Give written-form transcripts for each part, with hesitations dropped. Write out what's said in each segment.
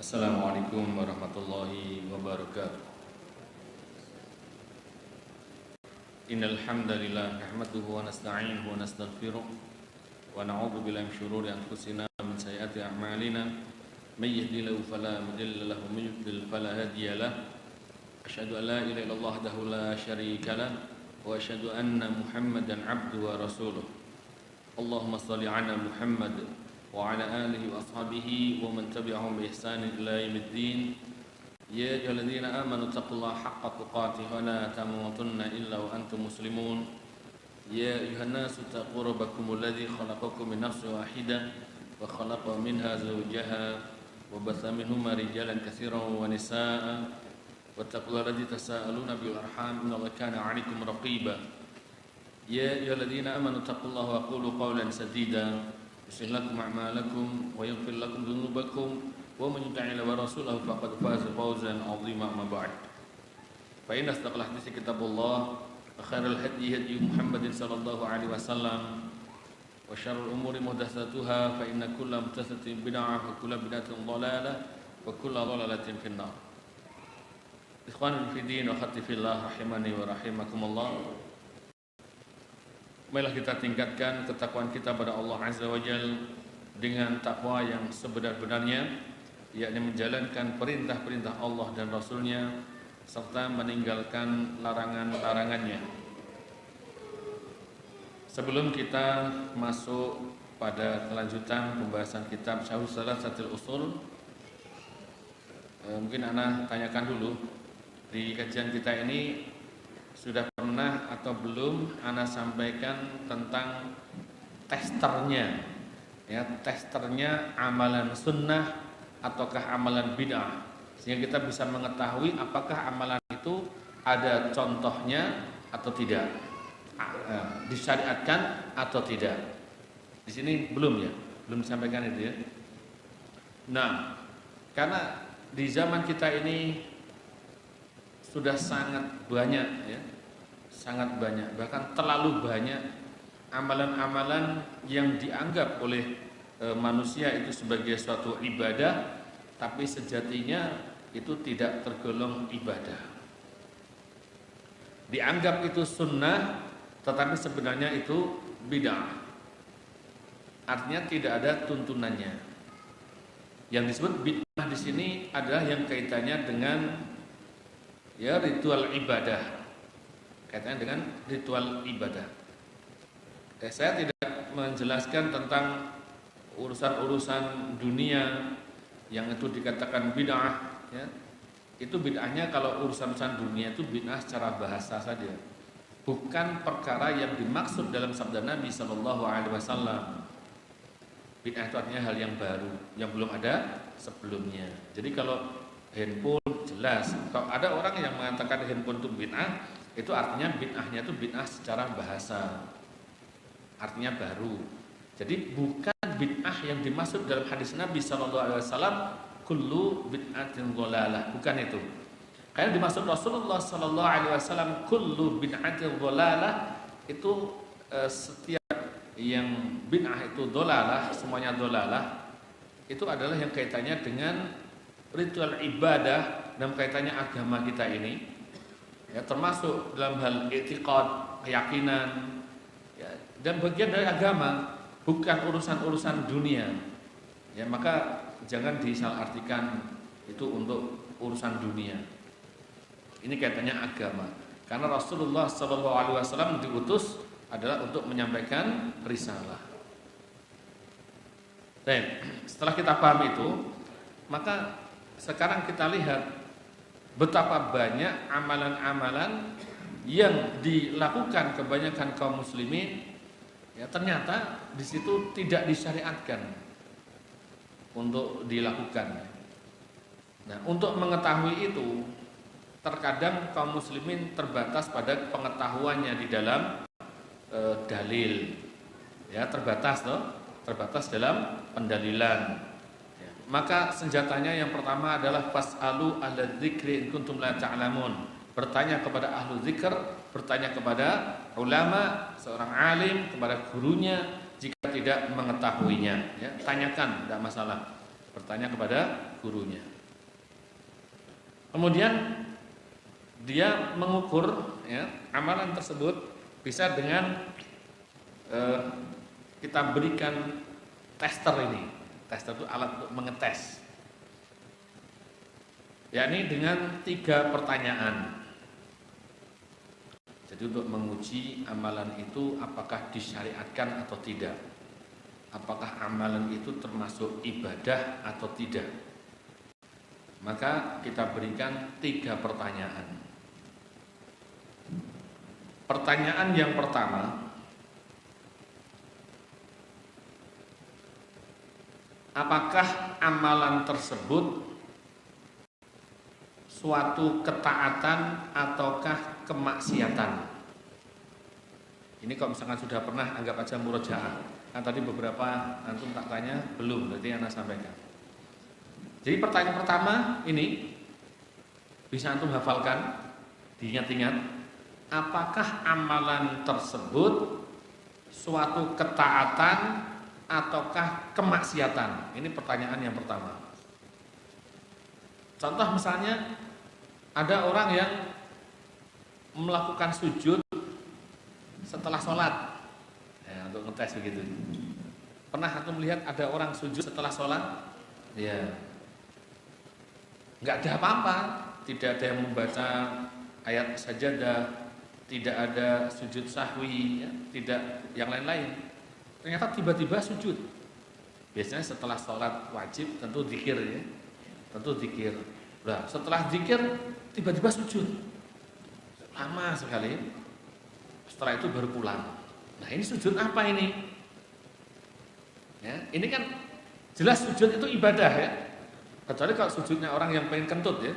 Assalamualaikum warahmatullahi wabarakatuh. Innal hamdalillah nahmaduhu wa nasta'inuhu wa nastaghfiruh wa na'udzu billahi min shururi anfusina wa min sayyiati a'malina may yahdihillahu fala mudilla lahu wa may yudlil fala hadiya lahu. Asyhadu an la ilaha illallah wahdahu la syarika lahu wa asyhadu anna Muhammadan 'abduhu wa rasuluh. Allahumma shalli 'ala Muhammad wa ala alihi wa ashabihi wa man tabi'ahum bi ihsanin ila yaumiddin. Ya ayyuhalladzina amanu taqullaha haqqa tuqatih wa la tamutunna illa wa antum muslimun. Ya ayyuhan nasu taqu rabbakumul ladzi khalaqakum min nafsin wahidah wa khalaqa minha zawjaha wa batha minhuma rijalan katsiran wa nisaa'a wattaqullaha alladzi tasaaluna bil arham innallaha kana 'alaikum raqiba. Ya ayyuhalladzina amanu taqullaha wa qulu qawlan sadida yuslih lakum a'malakum wa yaghfir lakum dhunubakum wa man yuti'illah wa rasulahu faqad faza fawzan 'azima amma ba'd. Fa inna asdaqal hadits kitabullah wa khairal hadyi hadyi Muhammadin sallallahu alaihi wasallam wa syarrul umuri muhdatsatuha fa inna kulla muhdatsatin bid'ah wa kulla bid'atin dhalalah wa kulla dhalalatin finnar. Ikhwanul fi din wa khati fillah rahimani wa rahimakumullah. Marilah kita tingkatkan ketakwaan kita pada Allah Azza wa Jalla dengan takwa yang sebenar-benarnya, yakni menjalankan perintah-perintah Allah dan Rasul-Nya serta meninggalkan larangan-larangannya. Sebelum kita masuk pada kelanjutan pembahasan kitab Syarh Salasatil Usul, mungkin ana tanyakan dulu, di kajian kita ini sudah pernah atau belum ana sampaikan tentang testernya, ya, testernya amalan sunnah ataukah amalan bid'ah, sehingga kita bisa mengetahui apakah amalan itu ada contohnya atau tidak, disyariatkan atau tidak. Di sini belum, ya, belum disampaikan itu, ya. Nah, karena di zaman kita ini sudah sangat banyak, ya, sangat banyak, bahkan terlalu banyak amalan-amalan yang dianggap oleh manusia itu sebagai suatu ibadah, tapi sejatinya itu tidak tergolong ibadah. Dianggap itu sunnah, tetapi sebenarnya itu bid'ah. Artinya tidak ada tuntunannya. Yang disebut bid'ah di sini adalah yang kaitannya dengan, ya, ritual ibadah, kaitannya dengan ritual ibadah. Saya tidak menjelaskan tentang urusan-urusan dunia yang itu dikatakan bid'ah, ya. Itu bid'ahnya kalau urusan-urusan dunia itu bid'ah secara bahasa saja, bukan perkara yang dimaksud dalam sabda Nabi Sallallahu Alaihi Wasallam. Bid'ah itu artinya hal yang baru, yang belum ada sebelumnya. Jadi kalau handphone jelas, kalau ada orang yang mengatakan handphone itu bid'ah, itu artinya bid'ahnya itu bid'ah secara bahasa, artinya baru. Jadi bukan bid'ah yang dimaksud dalam hadis Nabi SAW, kullu bid'atin dhalalah, bukan itu. Karena dimaksud Rasulullah SAW, kullu bid'atin dhalalah, itu setiap yang bid'ah itu dhalalah, semuanya dhalalah, itu adalah yang kaitannya dengan ritual ibadah dalam kaitannya agama kita ini, ya, termasuk dalam hal i'tiqad, keyakinan, ya, dan bagian dari agama, bukan urusan-urusan dunia, ya. Maka jangan disalahartikan itu untuk urusan dunia. Ini kaitannya agama, karena Rasulullah SAW diutus adalah untuk menyampaikan risalah. Dan setelah kita paham itu, maka sekarang kita lihat betapa banyak amalan-amalan yang dilakukan kebanyakan kaum muslimin, ya, ternyata di situ tidak disyariatkan untuk dilakukan. Nah, untuk mengetahui itu, terkadang kaum muslimin terbatas pada pengetahuannya di dalam dalil, ya, terbatas dalam pendalilan. Maka senjatanya yang pertama adalah fas'alu ahla dzikri in kuntum la ta'lamun. Bertanya kepada ahlu zikr, bertanya kepada ulama, seorang alim, kepada gurunya jika tidak mengetahuinya, ya, tanyakan, tidak masalah. Bertanya kepada gurunya. Kemudian dia mengukur ya, amalan tersebut bisa dengan kita berikan tester ini. Tester itu alat untuk mengetes. Yakni dengan 3 pertanyaan. Jadi untuk menguji amalan itu apakah disyariatkan atau tidak. Apakah amalan itu termasuk ibadah atau tidak. Maka kita berikan 3 pertanyaan. Pertanyaan yang pertama, apakah amalan tersebut suatu ketaatan ataukah kemaksiatan? Ini kalau misalkan sudah pernah, anggap aja murojaah. Kan tadi beberapa antum tak tanya belum, berarti anak sampaikan. Jadi pertanyaan pertama ini bisa antum hafalkan, diingat-ingat. Apakah amalan tersebut suatu ketaatan ataukah kemaksiatan? Ini pertanyaan yang pertama. Contoh misalnya ada orang yang melakukan sujud setelah sholat, ya, untuk ngetes begitu. Pernah aku melihat ada orang sujud setelah sholat? Ya, nggak ada apa-apa, tidak ada yang membaca ayat sajadah, tidak ada sujud sahwi, ya, tidak yang lain-lain. Ternyata tiba-tiba sujud. Biasanya setelah sholat wajib tentu zikir ya, tentu zikir. Nah, setelah zikir tiba-tiba sujud, lama sekali. Setelah itu baru pulang. Nah, ini sujud apa ini? Ya, ini kan jelas sujud itu ibadah ya. Kecuali kalau sujudnya orang yang pengen kentut ya,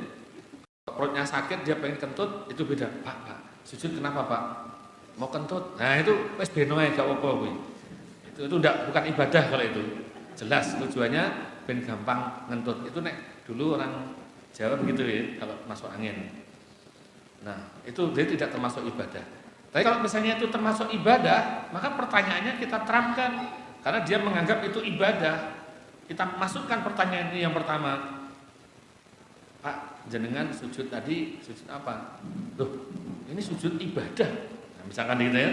perutnya sakit dia pengen kentut, itu beda. Pak, sujud kenapa Pak? Mau kentut? Nah itu wes beno ae gak apa-apa. Itu bukan ibadah kalau itu. Jelas tujuannya ben gampang ngentut. Itu nek dulu orang Jawa begitu ya, kalau masuk angin. Nah, itu dia tidak termasuk ibadah. Tapi kalau misalnya itu termasuk ibadah, maka pertanyaannya kita terapkan. Karena dia menganggap itu ibadah. Kita masukkan pertanyaan ini yang pertama. Pak, jenengan sujud tadi, sujud apa? Loh, ini sujud ibadah. Nah, misalkan gitu ya.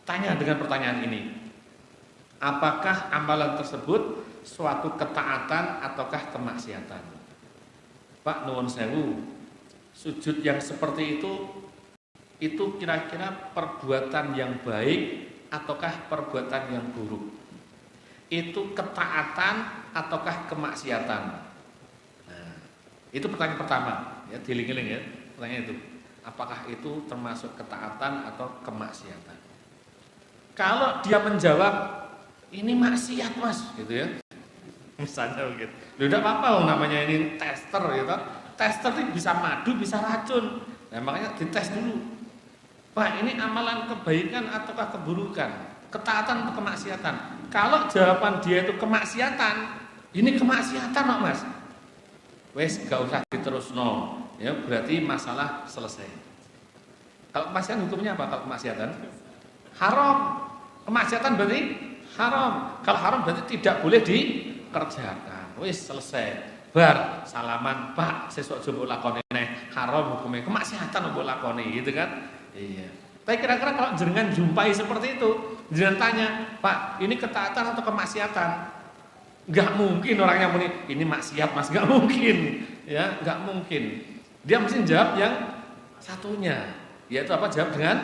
Tanya dengan pertanyaan ini. Apakah amalan tersebut suatu ketaatan ataukah kemaksiatan? Pak, nuwun sewu, sujud yang seperti itu kira-kira perbuatan yang baik ataukah perbuatan yang buruk? Itu ketaatan ataukah kemaksiatan? Nah, itu pertanyaan pertama, ya, diling-iling ya, pertanyaan itu. Apakah itu termasuk ketaatan atau kemaksiatan? Kalau dia menjawab, ini maksiat Mas, gitu ya. Misalnya begitu. Loh, tidak apa-apa, namanya ini tester gitu. Tester itu bisa madu, bisa racun. Nah, makanya dites dulu. Pak, ini amalan kebaikan ataukah keburukan? Ketaatan atau kemaksiatan? Kalau jawaban dia itu kemaksiatan, ini kemaksiatan kok Mas. Wes gak usah diterusno. Ya, berarti masalah selesai. Kalau kemaksiatan hukumnya apa kalau kemaksiatan? Haram. Kemaksiatan berarti haram. Kalau haram berarti tidak boleh dikerjakan. Wis selesai. Bar salaman, Pak, sesuk coba lakoni neh. Haram hukumnya, kemaksiatan mbok lakoni gitu kan? Iya. Tapi kira-kira kalau jenengan jumpai seperti itu, jenengan tanya, Pak, ini ketaatan atau kemaksiatan? Enggak mungkin orangnya muni, ini maksiat Mas, enggak mungkin. Ya, enggak mungkin. Dia mesti jawab yang satunya, yaitu apa? Jawab dengan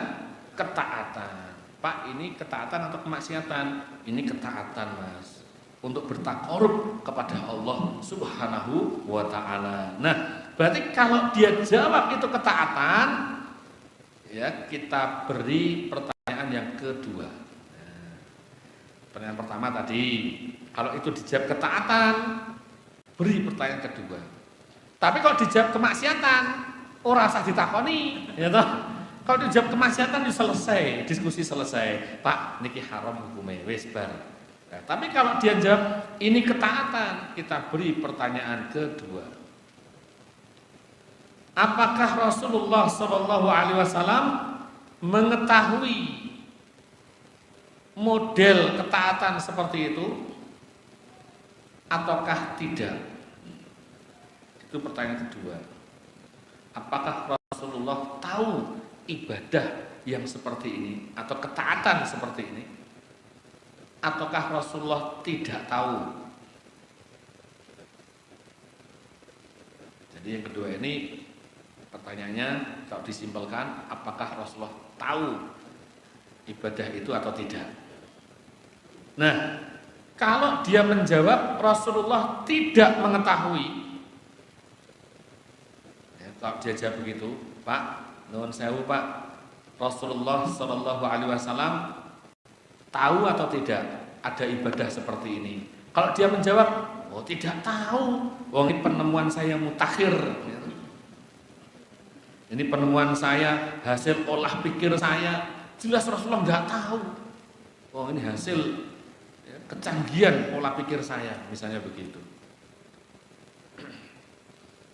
ketaatan. Pak, ini ketaatan atau kemaksiatan? Ini ketaatan Mas, untuk bertakarub kepada Allah Subhanahu wa ta'ala. Nah, berarti kalau dia jawab itu ketaatan, ya, kita beri pertanyaan yang kedua. Nah, pertanyaan pertama tadi, kalau itu dijawab ketaatan, beri pertanyaan kedua. Tapi kalau dijawab kemaksiatan, ora usah ditakoni, ya toh. Kalau dijawab kemaksiatan selesai, diskusi selesai. Pak, niki haram hukumnya, wis bar. Nah, tapi kalau dia jawab ini ketaatan, kita beri pertanyaan kedua. Apakah Rasulullah SAW mengetahui model ketaatan seperti itu ataukah tidak? Itu pertanyaan kedua. Apakah Rasulullah tahu ibadah yang seperti ini atau ketaatan seperti ini? Ataukah Rasulullah tidak tahu? Jadi yang kedua ini pertanyaannya kalau disimpulkan, apakah Rasulullah tahu ibadah itu atau tidak? Nah, kalau dia menjawab Rasulullah tidak mengetahui, ya, kalau dia jawab begitu, Pak, nuwun sewu Pak, Rasulullah Shallallahu Alaihi Wasallam tahu atau tidak ada ibadah seperti ini? Kalau dia menjawab, oh tidak tahu, oh ini penemuan saya mutakhir, ini penemuan saya, hasil olah pikir saya, jelas Rasulullah nggak tahu, oh ini hasil kecanggihan pola pikir saya, misalnya begitu.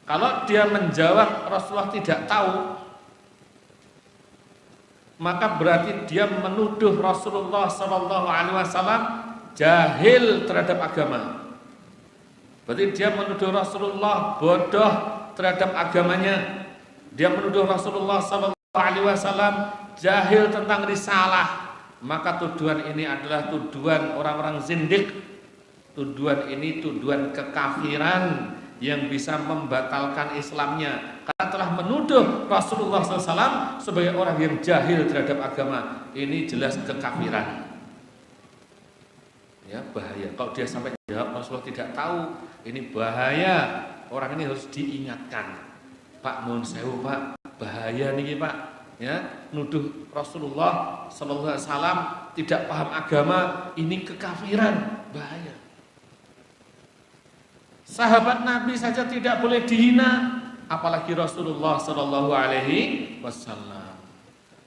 Kalau dia menjawab Rasulullah tidak tahu, maka berarti dia menuduh Rasulullah Shallallahu Alaihi Wasallam jahil terhadap agama. Berarti dia menuduh Rasulullah bodoh terhadap agamanya. Dia menuduh Rasulullah Shallallahu Alaihi Wasallam jahil tentang risalah. Maka tuduhan ini adalah tuduhan orang-orang zindik. Tuduhan ini tuduhan kekafiran yang bisa membatalkan Islamnya, karena telah menuduh Rasulullah SAW sebagai orang yang jahil terhadap agama. Ini jelas kekafiran. Ya, bahaya. Kalau dia sampai jawab Rasulullah tidak tahu, ini bahaya. Orang ini harus diingatkan. Pak, mohon sewu Pak, bahaya nih Pak. Ya, nuduh Rasulullah Sallallahu Alaihi Wasallam tidak paham agama, ini kekafiran, bahaya. Sahabat Nabi saja tidak boleh dihina, apalagi Rasulullah Sallallahu Alaihi Wasallam.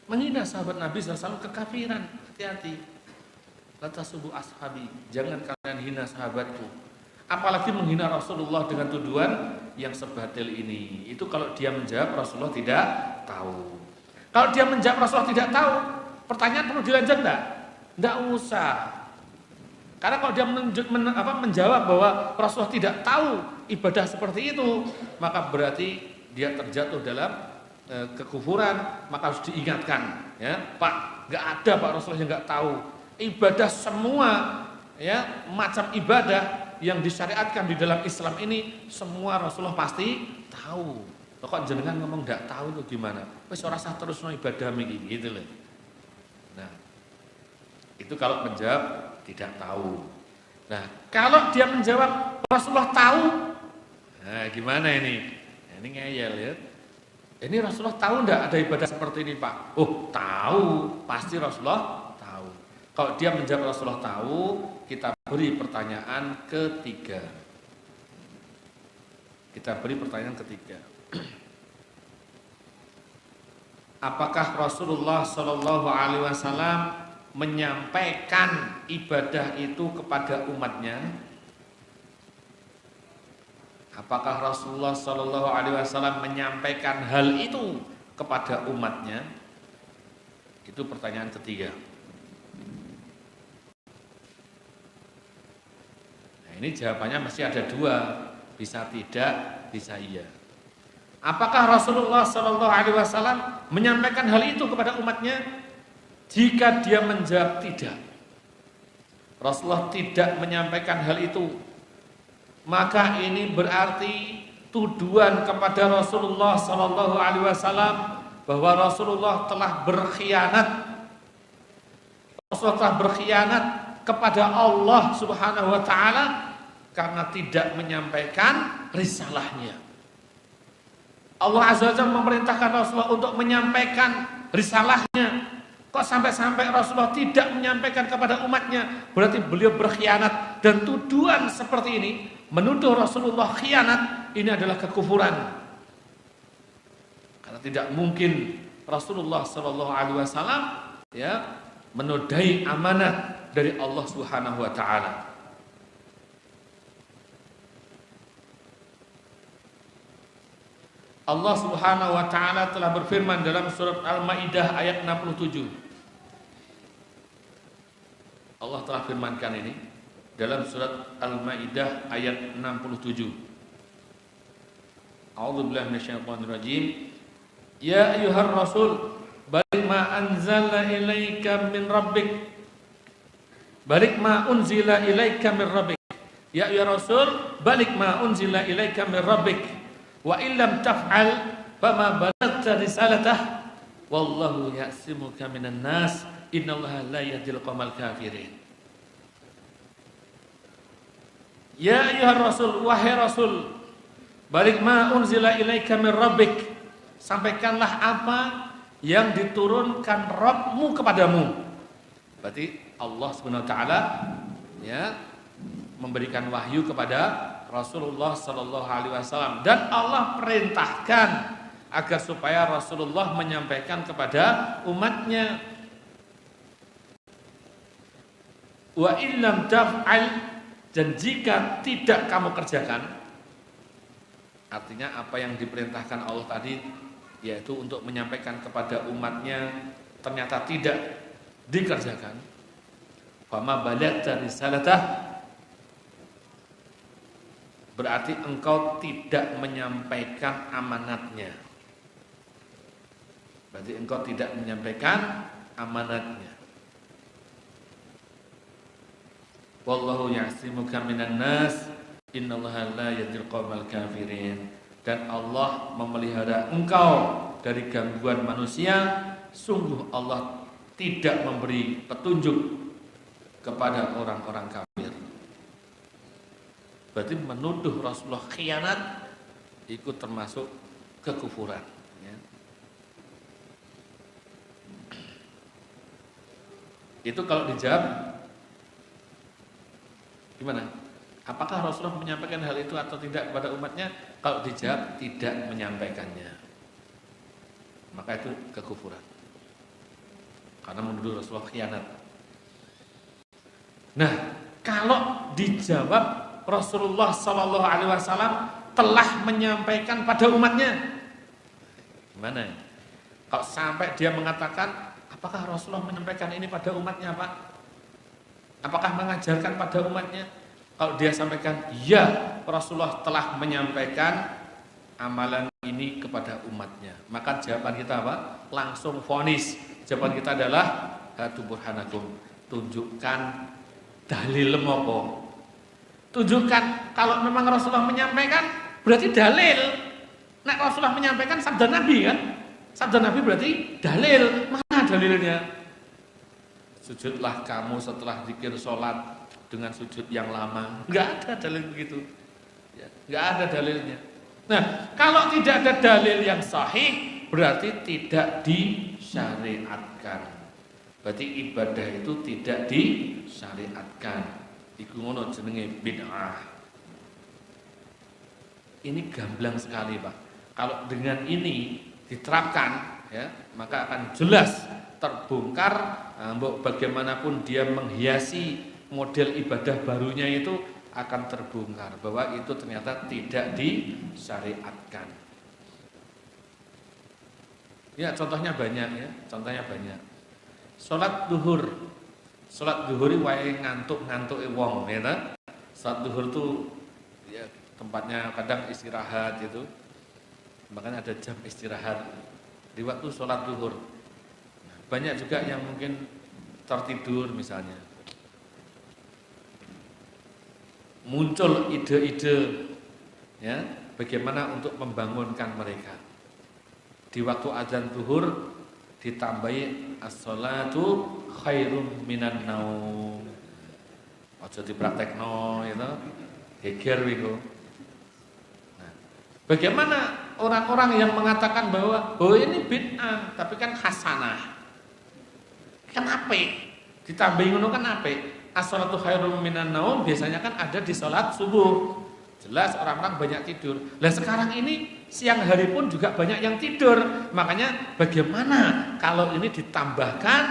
Menghina sahabat Nabi SAW kekafiran, hati-hati. La tasubbu ashabi, jangan kalian hina sahabatku. Apalagi menghina Rasulullah dengan tuduhan yang sebatil ini. Itu kalau dia menjawab Rasulullah tidak tahu. Kalau dia menjawab Rasulullah tidak tahu, pertanyaan perlu dilanjut enggak? Enggak usah. Karena kalau dia menjawab bahwa Rasulullah tidak tahu ibadah seperti itu, maka berarti dia terjatuh dalam kekufuran, maka harus diingatkan, ya, Pak, enggak ada Pak Rasulullah yang enggak tahu. Ibadah semua, ya, macam ibadah yang disyariatkan di dalam Islam ini semua Rasulullah pasti tahu. Kok jenengan ngomong enggak tahu itu gimana? Wis ora usah terusno ibadah iki gitu loh. Nah, itu kalau menjawab tidak tahu. Nah, kalau dia menjawab Rasulullah tahu, nah gimana ini? Ini ngeyel ya. Ini Rasulullah tahu enggak ada ibadah seperti ini, Pak? Oh, tahu, pasti Rasulullah tahu. Kalau dia menjawab Rasulullah tahu, kita beri pertanyaan ketiga. Kita beri pertanyaan ketiga. Apakah Rasulullah Shallallahu Alaihi Wasallam menyampaikan ibadah itu kepada umatnya? Apakah Rasulullah Shallallahu Alaihi Wasallam menyampaikan hal itu kepada umatnya? Itu pertanyaan ketiga. Nah, ini jawabannya mesti ada dua, bisa tidak, bisa iya. Apakah Rasulullah Shallallahu Alaihi Wasallam menyampaikan hal itu kepada umatnya? Jika dia menjawab tidak, Rasulullah tidak menyampaikan hal itu, maka ini berarti tuduhan kepada Rasulullah Shallallahu Alaihi Wasallam bahwa Rasulullah telah berkhianat. Rasulullah telah berkhianat kepada Allah Subhanahu Wa Taala karena tidak menyampaikan risalahnya. Allah Azza wa Jalla memerintahkan Rasulullah untuk menyampaikan risalahnya. Kok sampai-sampai Rasulullah tidak menyampaikan kepada umatnya? Berarti beliau berkhianat. Dan tuduhan seperti ini, menuduh Rasulullah khianat, ini adalah kekufuran. Karena tidak mungkin Rasulullah SAW ya, menodai amanah dari Allah Subhanahu Wa Taala. Allah Subhanahu Wa Taala telah berfirman dalam surat Al-Maidah ayat 67. Allah telah firmankan ini dalam surat Al-Maidah ayat 67. A'udzubillahi minasyaitonirrajim. Ya ayyuhar rasul, balik ma anzalna ilaika min rabbik. Balik ma unzila ilaika min rabbik. Ya ayyuhar rasul, balik ma unzila ilaika min rabbik. Wa illam taf'al fama balaghta risalatah. Wallahu ya'simuka minan nas. Innallaha la yahdil qaumal kafirin. Ya ayyuhar rasul, wahai rasul, balik ma unzila ilaika min rabbik. Sampaikanlah apa yang diturunkan Rabbmu kepadamu. Berarti Allah Subhanahu wa taala ya memberikan wahyu kepada Rasulullah sallallahu alaihi wasallam dan Allah perintahkan agar supaya Rasulullah menyampaikan kepada umatnya. Wa illam taf'al, dan jika tidak kamu kerjakan, artinya apa yang diperintahkan Allah tadi, yaitu untuk menyampaikan kepada umatnya, ternyata tidak dikerjakan, fama balaghta risalatah, berarti engkau tidak menyampaikan amanatnya. Berarti engkau tidak menyampaikan amanatnya. Wallahu ya'simuka minan nas, innallaha la yahdil qaumal kafirin. Dan Allah memelihara engkau dari gangguan manusia. Sungguh Allah tidak memberi petunjuk kepada orang-orang kafir. Berarti menuduh Rasulullah khianat ikut termasuk kekufuran ya. Itu kalau dijawab gimana? Apakah Rasulullah menyampaikan hal itu atau tidak kepada umatnya? Kalau dijawab tidak menyampaikannya, maka itu kekufuran, karena menuduh Rasulullah khianat. Nah, kalau dijawab Rasulullah Sallallahu Alaihi Wasallam telah menyampaikan pada umatnya, gimana? Kalau sampai dia mengatakan, apakah Rasulullah menyampaikan ini pada umatnya, Pak? Apakah mengajarkan pada umatnya? Kalau dia sampaikan, ya, Rasulullah telah menyampaikan amalan ini kepada umatnya, maka jawaban kita apa? Langsung vonis. Jawaban kita adalah hatu burhanakum, tunjukkan dalil apa? Tunjukkan kalau memang Rasulullah menyampaikan, berarti dalil. Nek Rasulullah menyampaikan sabda Nabi kan? Sabda Nabi berarti dalil. Mana dalilnya? Sujudlah kamu setelah zikir sholat dengan sujud yang lama. Enggak ada dalil begitu ya, enggak ada dalilnya. Nah, kalau tidak ada dalil yang sahih, berarti tidak disyariatkan. Berarti ibadah itu tidak disyariatkan. Iku ngono jenenge bid'ah. Ini gamblang sekali, Pak. Kalau dengan ini diterapkan ya, maka akan jelas terbongkar bagaimanapun dia menghiasi model ibadah barunya itu akan terbongkar bahwa itu ternyata tidak disyariatkan. Ya, contohnya banyak ya, contohnya banyak. Salat duhur wae ngantuk-ngantuke wong ya ta. Salat duhur tuh ya tempatnya kadang istirahat itu. Bahkan ada jam istirahat di waktu salat duhur. Banyak juga yang mungkin tertidur misalnya. Muncul ide-ide ya, bagaimana untuk membangunkan mereka. Di waktu azan zuhur ditambahi as-shalatu khairum minan naum. Aja dipraktekno itu, geger iku. Nah, bagaimana orang-orang yang mengatakan bahwa oh ini bid'ah, tapi kan hasanah. Kenapa? Ditambahi ngono kan apa? As-shalatu khairum minan naum biasanya kan ada di salat subuh. Jelas orang-orang banyak tidur. Lah sekarang ini siang hari pun juga banyak yang tidur. Makanya bagaimana kalau ini ditambahkan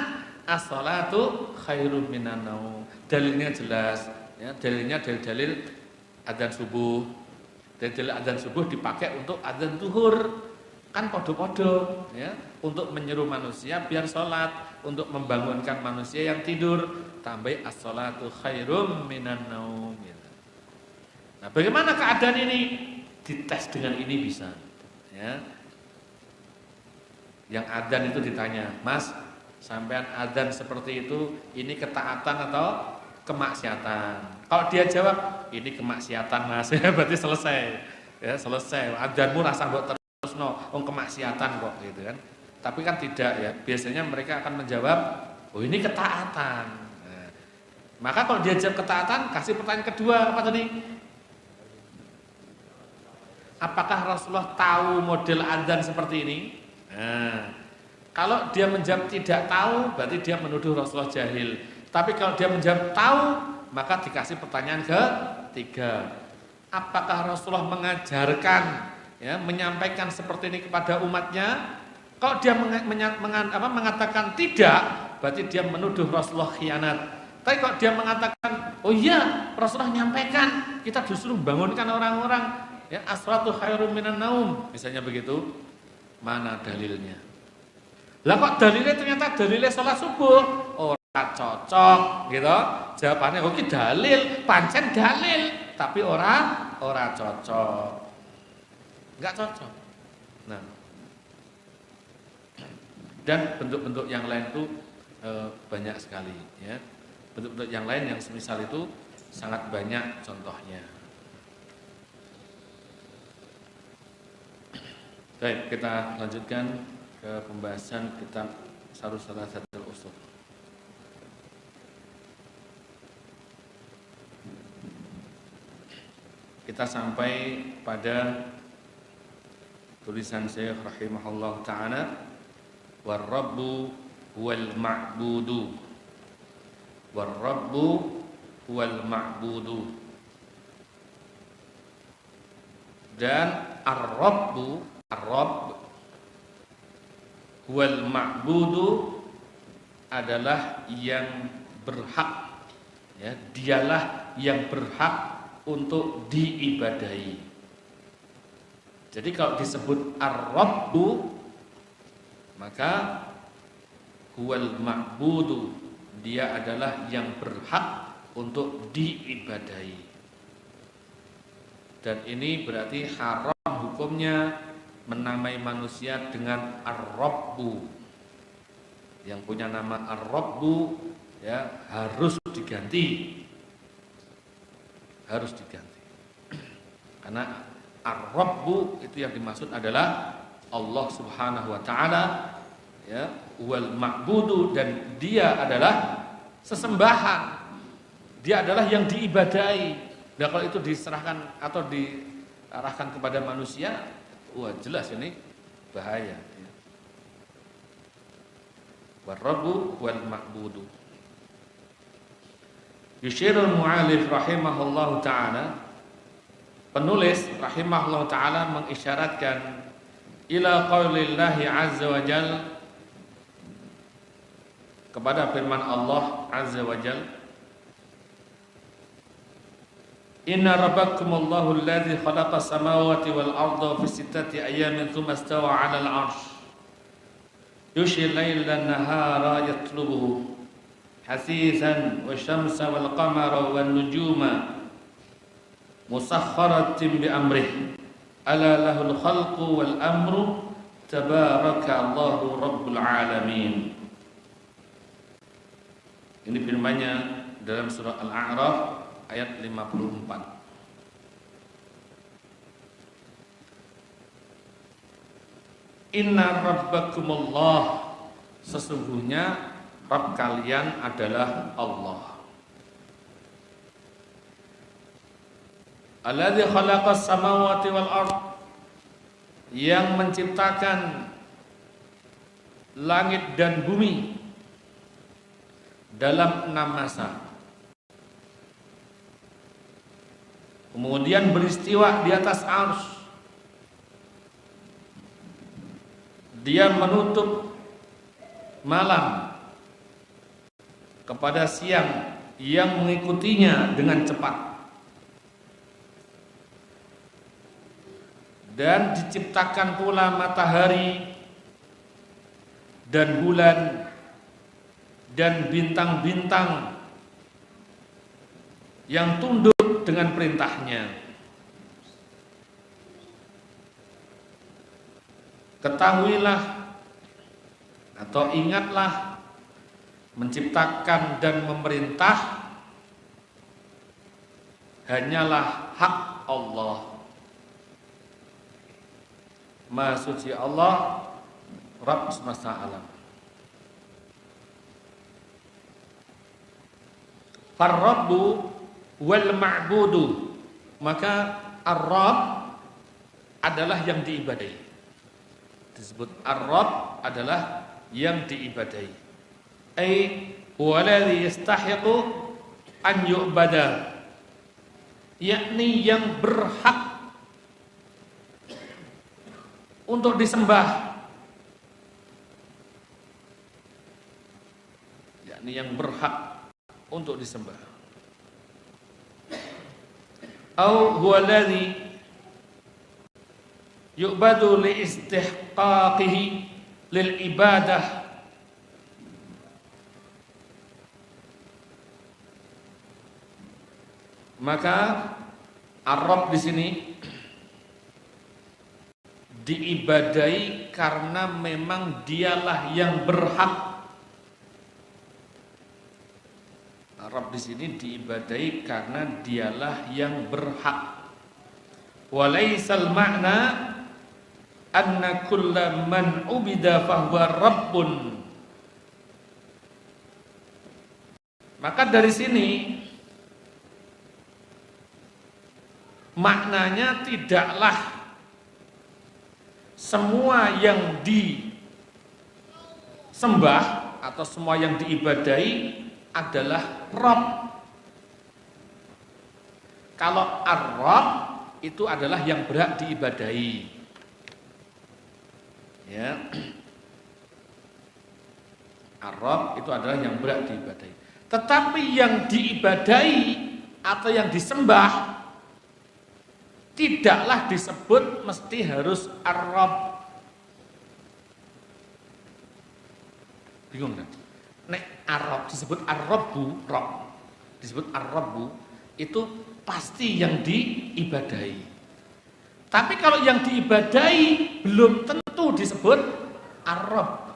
as-shalatu khairum minan naum? Dalilnya jelas ya, dalilnya dalil adzan subuh. Dalil adzan subuh dipakai untuk adzan zuhur. Kan podo-podo ya, untuk menyeru manusia biar sholat, untuk membangunkan manusia yang tidur, tambah as-sholatu khairum minan naum gitu. Nah, bagaimana keadaan ini? dites dengan ini bisa. Ya. Yang adzan itu ditanya, Mas, sampean adzan seperti itu, ini ketaatan atau kemaksiatan? Kalau dia jawab, ini kemaksiatan Mas, berarti selesai. Ya, selesai. Adzanmu rasa mbok terusno, kemaksiatan kok gitu kan. Tapi kan tidak ya. Biasanya mereka akan menjawab, oh ini ketaatan. Nah, maka kalau dia jawab ketaatan, kasih pertanyaan kedua apa tadi? Apakah Rasulullah tahu model adzan seperti ini? Nah, kalau dia menjawab tidak tahu, berarti dia menuduh Rasulullah jahil. Tapi kalau dia menjawab tahu, maka dikasih pertanyaan ketiga. Apakah Rasulullah mengajarkan, ya, menyampaikan seperti ini kepada umatnya? Kalau dia mengatakan tidak, berarti dia menuduh Rasulullah khianat. Tapi kalau dia mengatakan, oh iya, Rasulullah menyampaikan, kita justru bangunkan orang-orang. Ya, as-salatu khairum minan naum, misalnya begitu, mana dalilnya? Lah kok dalilnya ternyata dalilnya sholat subuh, ora cocok, gitu. Jawabannya, oke dalil, pancen dalil, tapi ora cocok, nggak cocok. Nah, dan bentuk-bentuk yang lain itu banyak sekali, ya. Bentuk-bentuk yang lain yang semisal itu sangat banyak contohnya. Baik, kita lanjutkan ke pembahasan kitab Syarh Thalatsatul Ushul. Kita sampai pada tulisan Syekh rahimahullah ta'ala, war-rabbu huwal ma'budu, war-rabbu huwal ma'budu. Dan ar-rabbu, Ar-Rabb wal ma'budu adalah yang berhak, ya, dialah yang berhak untuk diibadahi. Jadi kalau disebut Ar-Rabbu, maka huwal ma'budu, dia adalah yang berhak untuk diibadahi. Dan ini berarti haram hukumnya menamai manusia dengan Ar-Rabbu. Yang punya nama Ar-Rabbu, ya, harus diganti. Harus diganti. Karena Ar-Rabbu itu yang dimaksud adalah Allah Subhanahu wa taala, ya, wal ma'budu, dan dia adalah sesembahan. Dia adalah yang diibadahi. Nah, kalau itu diserahkan atau diarahkan kepada manusia, wah jelas ini bahaya. War-Rabbu wal ma'budu. Yushirul mu'alif rahimahullahu ta'ala, penulis rahimahullahu ta'ala mengisyaratkan ila qaulillahi azza wa jal, kepada firman Allah azza wa jal, inna rabbakumullahu alladzi khalaqas samawati wal arda fi sittati ayamin tsumma istawa 'alal 'arsy yushil laylan nahara yatlubuhu hasisan wasyamsa wal qamara wan nujuma musakhkharatin bi amrihi ala lahul khalqu wal amru tabarakallahu rabbul alamin. Ini firman-Nya dalam surah Al-A'raf ayat 54. Inna rabbakumullah, sesungguhnya Rabb kalian adalah Allah. Alladzi khalaqas samawati wal ard, yang menciptakan langit dan bumi dalam 6 masa. Kemudian beristiwa di atas arsy. Dia menutup malam kepada siang yang mengikutinya dengan cepat. Dan diciptakan pula matahari dan bulan dan bintang-bintang yang tunduk dengan perintahnya. ketahuilah atau ingatlah, menciptakan dan memerintah hanyalah hak Allah. Maha suci Allah, Rabb semesta alam. Ar-Rabbu wal ma'budu, maka Ar-Rabb adalah yang diibadahi. Disebut Ar-Rabb adalah yang diibadahi. Ai huwa alladhi yastahiqu an yu'bada, yakni yang berhak untuk disembah, yakni yang berhak untuk disembah. Au huwa alladhi yu'badu li istihqaqihi lil ibadah, maka Ar-Rabb di sini diibadahi karena memang dialah yang berhak. Rabb di sini diibadahi karena dialah yang berhak. Walaisal ma'na anna kulla man ubida fahuwa rabbun. Maka dari sini maknanya tidaklah semua yang disembah atau semua yang diibadahi adalah Rabb. Kalau Ar-Rabb itu adalah yang berhak diibadahi, ya. Ar-Rabb itu adalah yang berhak diibadahi. Tetapi yang diibadahi atau yang disembah tidaklah disebut mesti harus Ar-Rabb. Bingung kan? Nek Ar-Rabb disebut Ar-Rabbu, Rabb. Disebut Ar-Rabbu itu pasti yang diibadahi. Tapi kalau yang diibadahi belum tentu disebut Ar-Rabb.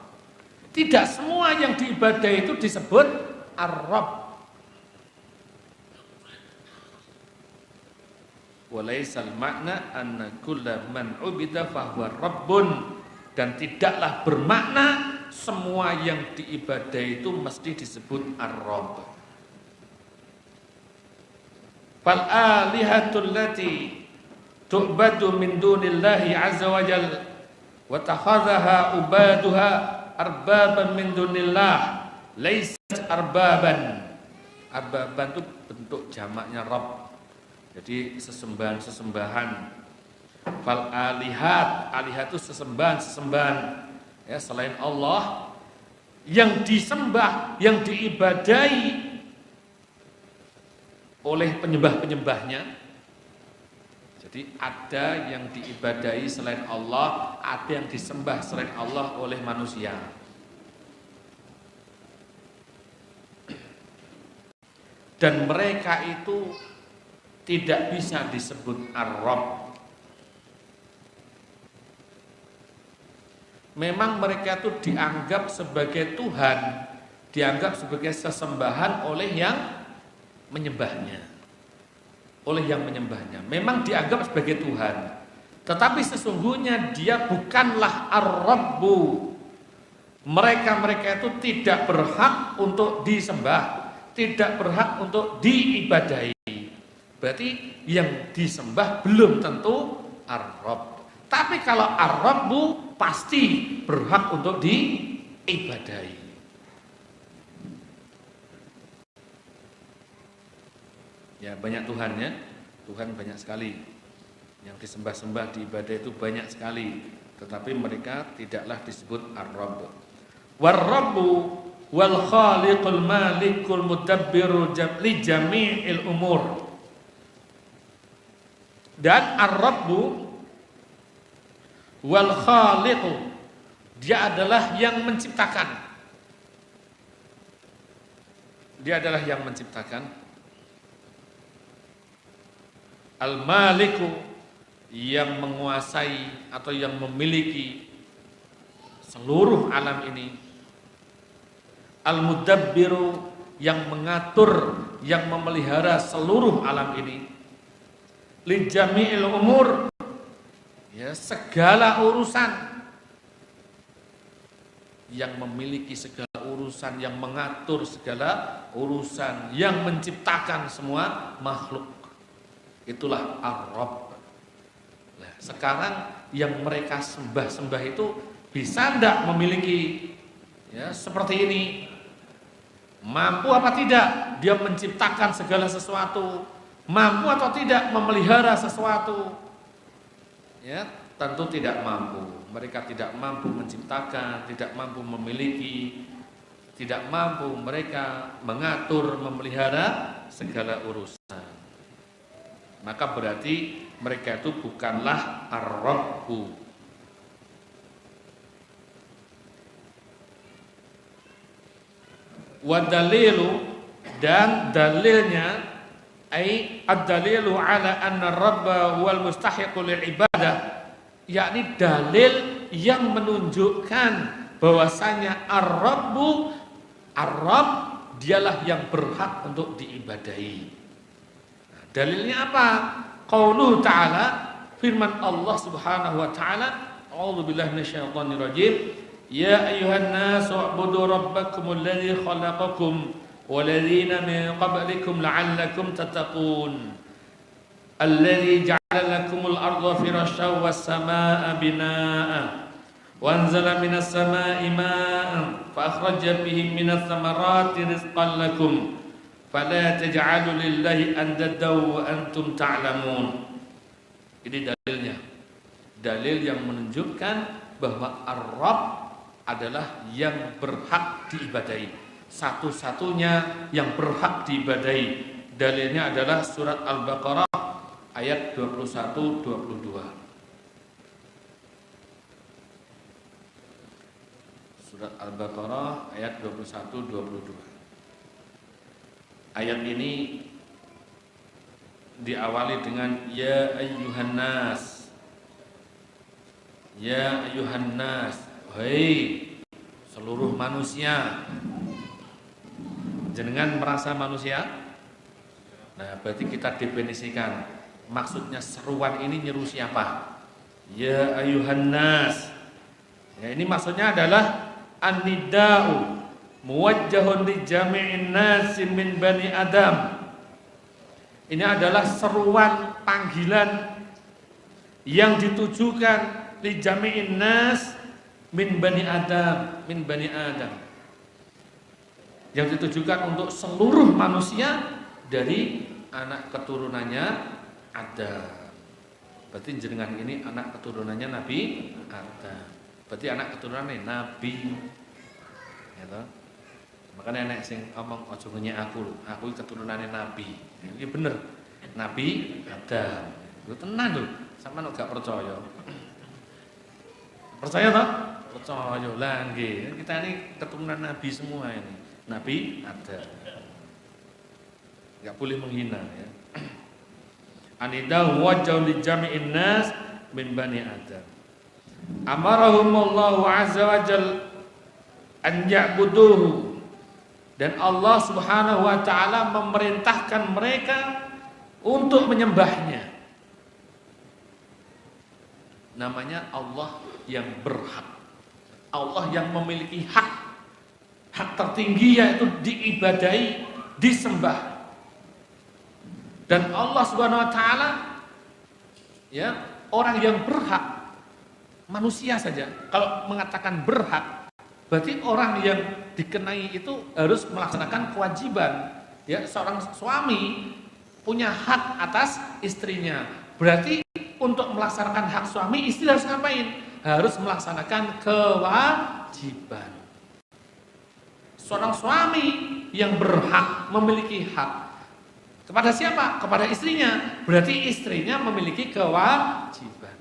Tidak semua yang diibadahi itu disebut Ar-Rabb. Walaisal makna anna kulla man ubida fahuwa rabbun, dan tidaklah bermakna semua yang diibadahi itu mesti disebut Ar-Rabb. Fal alihatul lati tu'badu min dunillahi azza wa jalla wa takhadhaha ubaduha arbaban min dunillah laysat arbaban. Arbaban itu bentuk jamaknya Rabb. Jadi sesembahan-sesembahan. Fal alihat, alihat itu sesembahan-sesembahan, ya, selain Allah yang disembah, yang diibadahi oleh penyembah-penyembahnya. Jadi ada yang diibadahi selain Allah, ada yang disembah selain Allah oleh manusia. Dan mereka itu tidak bisa disebut Ar-Rabb. Memang mereka itu dianggap sebagai Tuhan, dianggap sebagai sesembahan oleh yang menyembahnya. Oleh yang menyembahnya. Memang dianggap sebagai Tuhan. Tetapi sesungguhnya dia bukanlah Ar-Rabbu. Mereka itu tidak berhak untuk disembah, tidak berhak untuk diibadahi. Berarti yang disembah belum tentu Ar-Rabb. Tapi kalau Ar-Rabbu pasti berhak untuk diibadahi. Ya, banyak Tuhan, ya. Tuhan banyak sekali. Yang disembah-sembah, diibadahi itu banyak sekali. Tetapi mereka tidaklah disebut Ar-Rabb. War-Rabbu wal khaliqul malikul mudabbiru li jami'il umur. Dan Ar-Rabbu wal khaliqu, dia adalah yang menciptakan. Dia adalah yang menciptakan. Al-Maliku, yang menguasai atau yang memiliki seluruh alam ini. Al-Mudabbiru, yang mengatur, yang memelihara seluruh alam ini. Li jami'il umur, ya, segala urusan, yang memiliki segala urusan, yang mengatur segala urusan, yang menciptakan semua makhluk. Itulah Ar-Rabb. Nah, sekarang yang mereka sembah-sembah itu bisa enggak memiliki, ya, seperti ini? Mampu apa tidak dia menciptakan segala sesuatu? Mampu atau tidak memelihara sesuatu? Ya, tentu tidak mampu. Mereka tidak mampu menciptakan, tidak mampu memiliki, tidak mampu mereka mengatur, memelihara segala urusan. Maka berarti mereka itu bukanlah Ar-Rabbu. Wa dalilu, dan dalilnya, ai ad-dalilu ala anna rabba wal mustahiqu lil ibadah, yakni dalil yang menunjukkan bahwasanya ar-rabbu, ar-rabb dialah yang berhak untuk diibadahi. Nah, dalilnya apa? Qauluhu ta'ala, firman Allah Subhanahu wa ta'ala, a'udzu billahi minasyaitonir rajim. Ya ayuhan nas u'budu rabbakumul ladzi khalaqakum walladzina min qablikum la'allakum tattaqun alladzi ja'ala lakumul arda firasyan was samaa'a binaa'a wa anzala minas samaa'i maa'an fa akhraja bihi minas thamarati rizqan lakum fala taj'alu lillahi andadan wa antum ta'lamun. Ini dalilnya, dalil yang menunjukkan bahwa Ar-Rabb adalah yang berhak diibadahi, satu-satunya yang berhak diibadahi. Dalilnya adalah surat Al-Baqarah ayat 21-22. Surat Al-Baqarah ayat 21-22. Ayat ini diawali dengan ya ayyuhan nas. Ya ayyuhan nas, hei seluruh manusia. Jenengan merasa manusia? Nah, berarti kita definisikan maksudnya seruan ini nyeru siapa? Ya ayyuhan nas. Ya, ini maksudnya adalah an-nida'u muwajjahun li jami'in nasi min bani Adam. Ini adalah seruan panggilan yang ditujukan li jami'in nas min bani Adam, min bani Adam, yang ditujukan untuk seluruh manusia dari anak keturunannya Adam. Berarti jenengan ini anak keturunannya Nabi Adam. Berarti anak keturunannya Nabi. Ya, makanya nek sing ngomong aja ngenyek aku keturunannya Nabi. Ini bener. Nabi Adam. Lu tenan lho, sampean gak percaya. Percaya toh? Percaya lah nggih. Kita ini keturunan Nabi semua ini. Nabi Adam. Enggak boleh menghina ya. Anidahu wajhu li jami'in nas min bani Adam. Amarahumullahu azza wa jalla an ya'buduhu, dan Allah Subhanahu wa taala memerintahkan mereka untuk menyembahnya. Namanya Allah yang berhak, Allah yang memiliki hak, hak tertinggi yaitu diibadahi, disembah. Dan Allah Subhanahu wa taala, ya, orang yang berhak, manusia saja kalau mengatakan berhak, berarti orang yang dikenai itu harus melaksanakan kewajiban. Ya, seorang suami punya hak atas istrinya. Berarti untuk melaksanakan hak suami, istri harus ngapain? Harus melaksanakan kewajiban. Seorang suami yang berhak, memiliki hak kepada siapa? Kepada istrinya. Berarti istrinya memiliki kewajiban.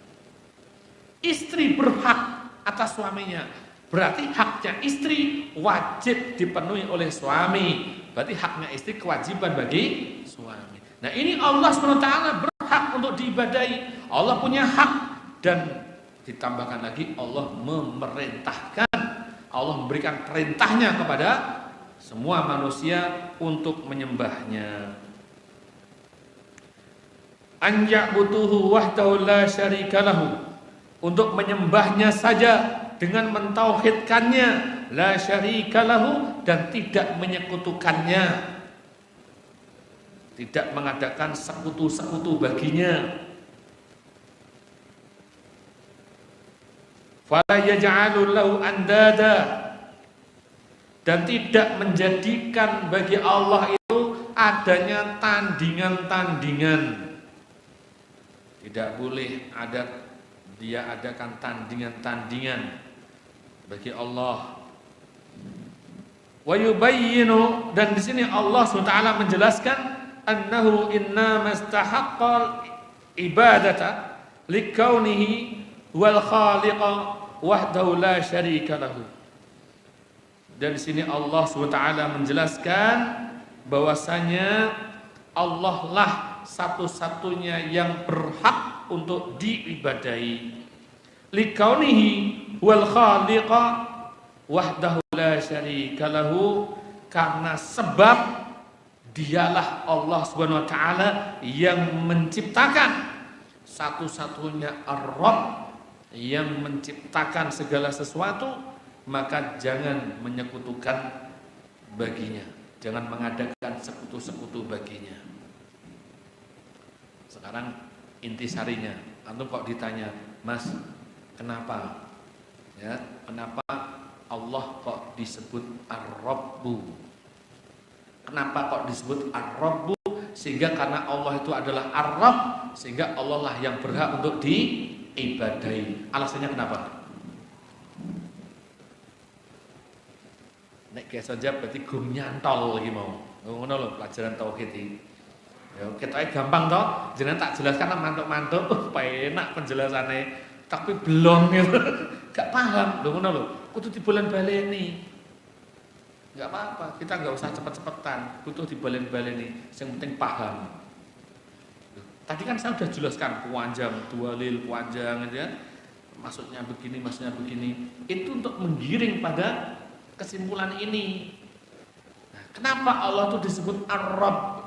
Istri berhak atas suaminya. Berarti haknya istri wajib dipenuhi oleh suami. Berarti haknya istri kewajiban bagi suami. Nah, ini Allah SWT berhak untuk diibadahi. Allah punya hak, dan ditambahkan lagi Allah memerintahkan, Allah memberikan perintahnya kepada semua manusia untuk menyembahnya. An ya'buduhu wahdahu la syarika lahu, untuk menyembahnya saja dengan mentauhidkannya, la syarika lahu, dan tidak menyekutukannya, tidak mengadakan sekutu-sekutu baginya. Fala yaj'alu lahu andada, dan tidak menjadikan bagi Allah itu adanya tandingan-tandingan. Tidak boleh ada dia adakan tandingan-tandingan bagi Allah. Wa yubayyinu, dan di sini Allah SWT menjelaskan annahu inna mastahaqqal ibadata likaunihi wal khaliqa wahdahu la syarika lahu. Dan di sini Allah SWT menjelaskan bahwasanya Allah lah satu-satunya yang berhak untuk diibadahi. Likaunihi wal khaliqa wahdahu la syarika lahu, karena sebab dialah Allah Subhanahu wa taala yang menciptakan, satu-satunya Ar-Rabb yang menciptakan segala sesuatu, maka jangan menyekutukan baginya, jangan mengadakan sekutu-sekutu baginya. Sekarang intisarinya, antum kok ditanya, Mas, kenapa? Ya, kenapa Allah kok disebut Ar-Rabbu? Kenapa kok disebut Ar-Rabbu? Sehingga karena Allah itu adalah Ar-Rabb, sehingga Allah lah yang berhak untuk diibadahi. Alasannya kenapa? Nek kayak saja berarti gum nyantol lagi mau. Ngono lho pelajaran tauhid iki. Ya ketoknya gampang toh, jenengan tak jelaskan mantuk-mantuk, penak penjelasannya, tapi belum gitu. Gak paham, lho ngono lho. Kudu dibolen-baleni. Gak apa-apa, kita gak usah cepet-cepetan, butuh dibolen-baleni, yang penting paham. Tadi kan saya sudah jelaskan panjang, dualil panjang gitu ya. Maksudnya begini, maksudnya begini. Itu untuk menggiring pada kesimpulan ini. Nah, kenapa Allah itu disebut Ar-Rabb?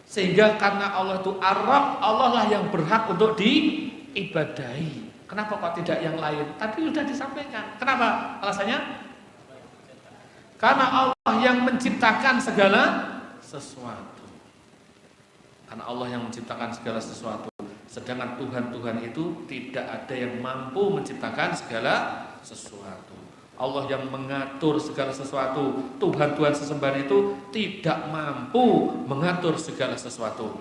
Sehingga karena Allah itu Ar-Rabb, Allah lah yang berhak untuk diibadahi. Kenapa kok tidak yang lain? Tadi sudah disampaikan. Kenapa? Alasannya? Karena Allah yang menciptakan segala sesuatu. Karena Allah yang menciptakan segala sesuatu. Sedangkan Tuhan-Tuhan itu tidak ada yang mampu menciptakan segala sesuatu. Allah yang mengatur segala sesuatu. Tuhan-Tuhan sesembahan itu tidak mampu mengatur segala sesuatu.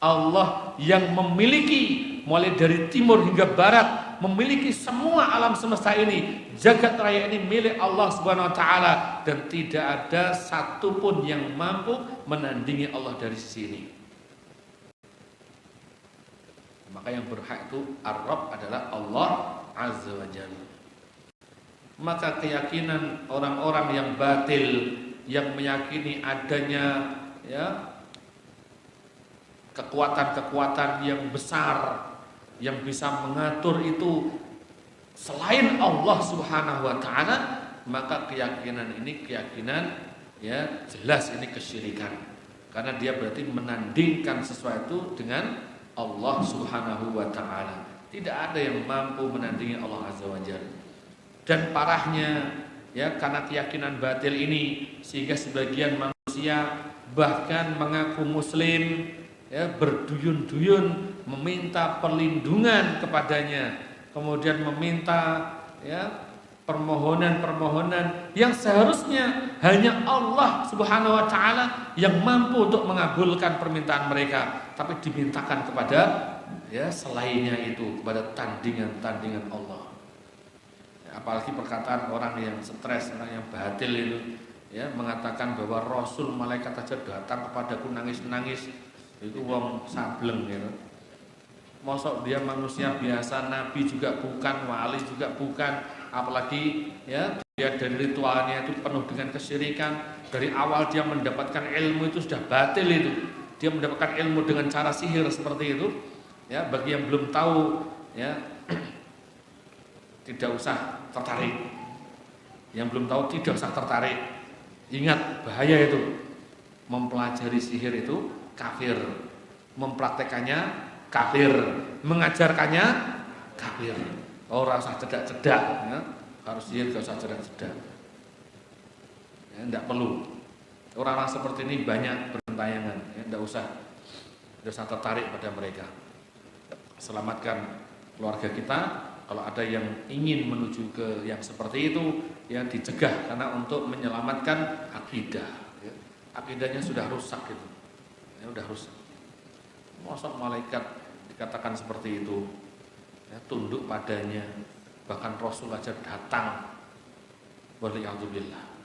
Allah yang memiliki mulai dari timur hingga barat, memiliki semua alam semesta ini, jagat raya ini milik Allah Subhanahu wa taala, dan tidak ada satupun yang mampu menandingi Allah dari sisi ini. Maka yang berhak itu Ar-Rabb adalah Allah Azza wa Jalla. Maka keyakinan orang-orang yang batil, yang meyakini adanya ya kekuatan-kekuatan yang besar yang bisa mengatur itu selain Allah Subhanahu wa taala, maka keyakinan ini keyakinan ya jelas ini kesyirikan. Karena dia berarti menandingkan sesuatu dengan Allah Subhanahu wa taala. Tidak ada yang mampu menandingi Allah Azza wa Jalla. Dan parahnya ya karena keyakinan batil ini, sehingga sebagian manusia bahkan mengaku muslim ya, berduyun-duyun meminta perlindungan kepadanya, kemudian meminta ya permohonan-permohonan yang seharusnya hanya Allah Subhanahu wa taala yang mampu untuk mengabulkan permintaan mereka, tapi dimintakan kepada ya selainnya itu, kepada tandingan-tandingan Allah. Apalagi perkataan orang yang stres, orang yang batil itu ya mengatakan bahwa Rasul malaikat aja datang kepadaku nangis-nangis, itu wong sableng gitu. Mosok dia manusia biasa, nabi juga bukan, wali juga bukan, apalagi ya dia dari ritualnya itu penuh dengan kesyirikan. Dari awal dia mendapatkan ilmu itu sudah batil itu. Dia mendapatkan ilmu dengan cara sihir seperti itu. Ya, bagi yang belum tahu ya tidak usah tertarik. Yang belum tahu tidak usah tertarik. Ingat bahaya itu. Mempelajari sihir itu kafir. Mempraktekannya kafir. Mengajarkannya kafir. Oh, rasa cedak-cedak ya. Harus sihir gak usah cedak-cedak. Ya, tidak perlu. Orang-orang seperti ini banyak berentayangan, ya, tidak usah tertarik pada mereka. Selamatkan keluarga kita. Kalau ada yang ingin menuju ke yang seperti itu, ya dicegah karena untuk menyelamatkan akidah. Ya. Akidahnya sudah rusak gitu, ya udah rusak. Masa malaikat dikatakan seperti itu, ya, tunduk padanya. Bahkan Rasul aja datang. Waliyadzubillah.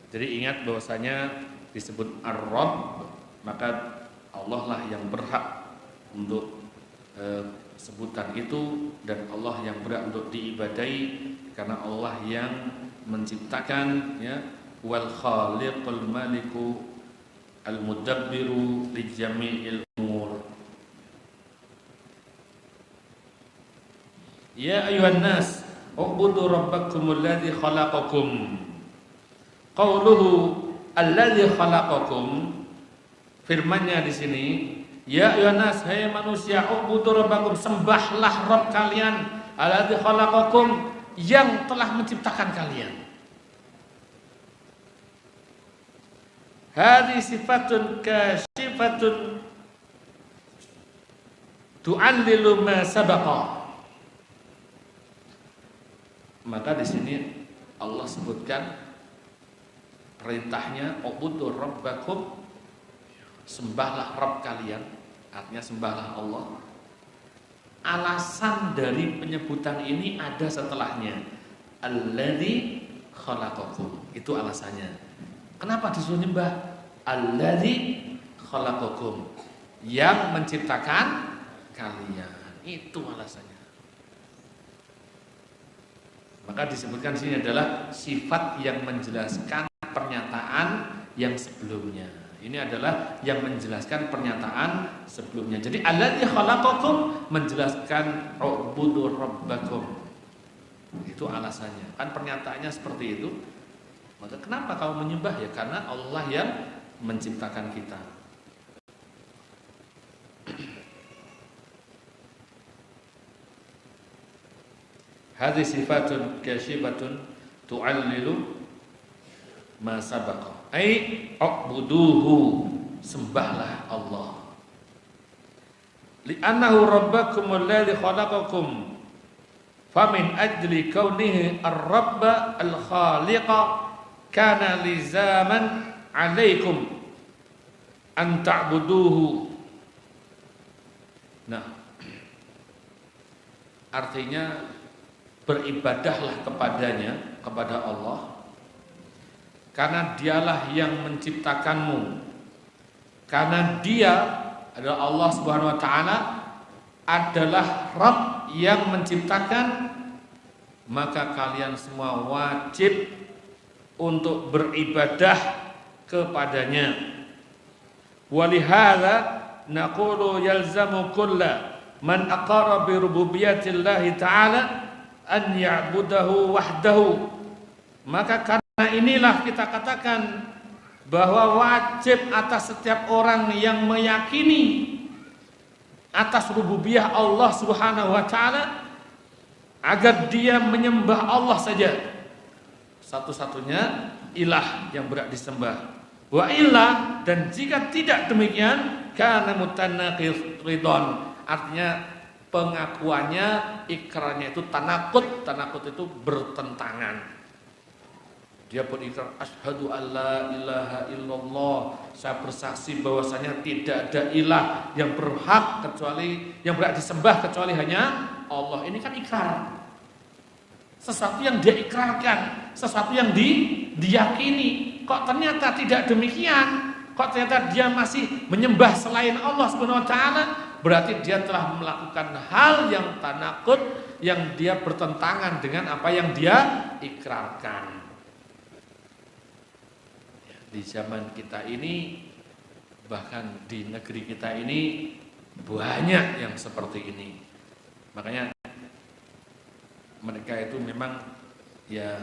Jadi ingat bahwasanya disebut Ar-Rabb, maka Allah lah yang berhak untuk sebutan itu, dan Allah yang berhak untuk diibadahi karena Allah yang menciptakan, ya, wal khaliqul maliku al mudabbiru li jami'il umur. Ya ayuhan nas, ubudu rabbakumul ladzi khalaqakum. Qauluhu alladzi khalaqakum, firmannya di sini, ya ayuhan nas, hai manusia, ubudu rabbakum, sembahlah Rabb kalian, alladzi khalaqakum, yang telah menciptakan kalian. Hadhi sifatun kasyifatun tu'allilu ma sabaqa. Maka di sini Allah sebutkan perintahnya, ubudur rabbakum, sembahlah Rabb kalian, artinya sembahlah Allah. Alasan dari penyebutan ini ada setelahnya, alladzi khalaqakum, itu alasannya. Kenapa disuruh nyembah? Alladzi khalaqakum, yang menciptakan kalian, itu alasannya. Maka disebutkan di sini adalah sifat yang menjelaskan pernyataan yang sebelumnya. Ini adalah yang menjelaskan pernyataan sebelumnya. Jadi alladzi khalaqakum menjelaskan ubudur rabbakum. Itu alasannya. Kan pernyataannya seperti itu. Maka kenapa kamu menyembah? Ya karena Allah yang menciptakan kita. Hadhi sifatun kasyifatun tu'allilu ma sabaqa. Ai ubuduhu, sembahlah Allah. Li'annahu rabbakumul ladzi khalaqakum. Famin ajli kaunihi ar-rabb al-khaliqa kana lizaman 'alaikum an ta'buduhu. Nah, artinya beribadahlah kepadanya, kepada Allah, karena dialah yang menciptakanmu. Karena dia adalah Allah Subhanahu wa ta'ala, adalah Rabb yang menciptakan, maka kalian semua wajib untuk beribadah kepadanya. Walihada naqulu yalzamu kulla man aqara bi rububiyyatillahi ta'ala an ya'budahu wahdahu. Maka karena inilah kita katakan bahwa wajib atas setiap orang yang meyakini atas rububiyah Allah Subhanahu wa ta'ala agar dia menyembah Allah saja, satu-satunya ilah yang berhak disembah. Wa illa, dan jika tidak demikian, kana mutanaqidon, artinya pengakuannya, ikrarnya itu tanakut. Tanakut itu bertentangan. Dia berikrar, asyhadu alla ilaha illallah, saya bersaksi bahwasanya tidak ada ilah yang berhak kecuali, yang berhak disembah kecuali hanya Allah. Ini kan ikrar, sesuatu yang dia ikrarkan, sesuatu yang diyakini. Kok ternyata tidak demikian? Kok ternyata dia masih menyembah selain Allah Subhanahu wa ta'ala? Berarti dia telah melakukan hal yang tanakut, yang dia bertentangan dengan apa yang dia ikrarkan. di zaman kita ini, bahkan di negeri kita ini banyak yang seperti ini. Makanya mereka itu memang ya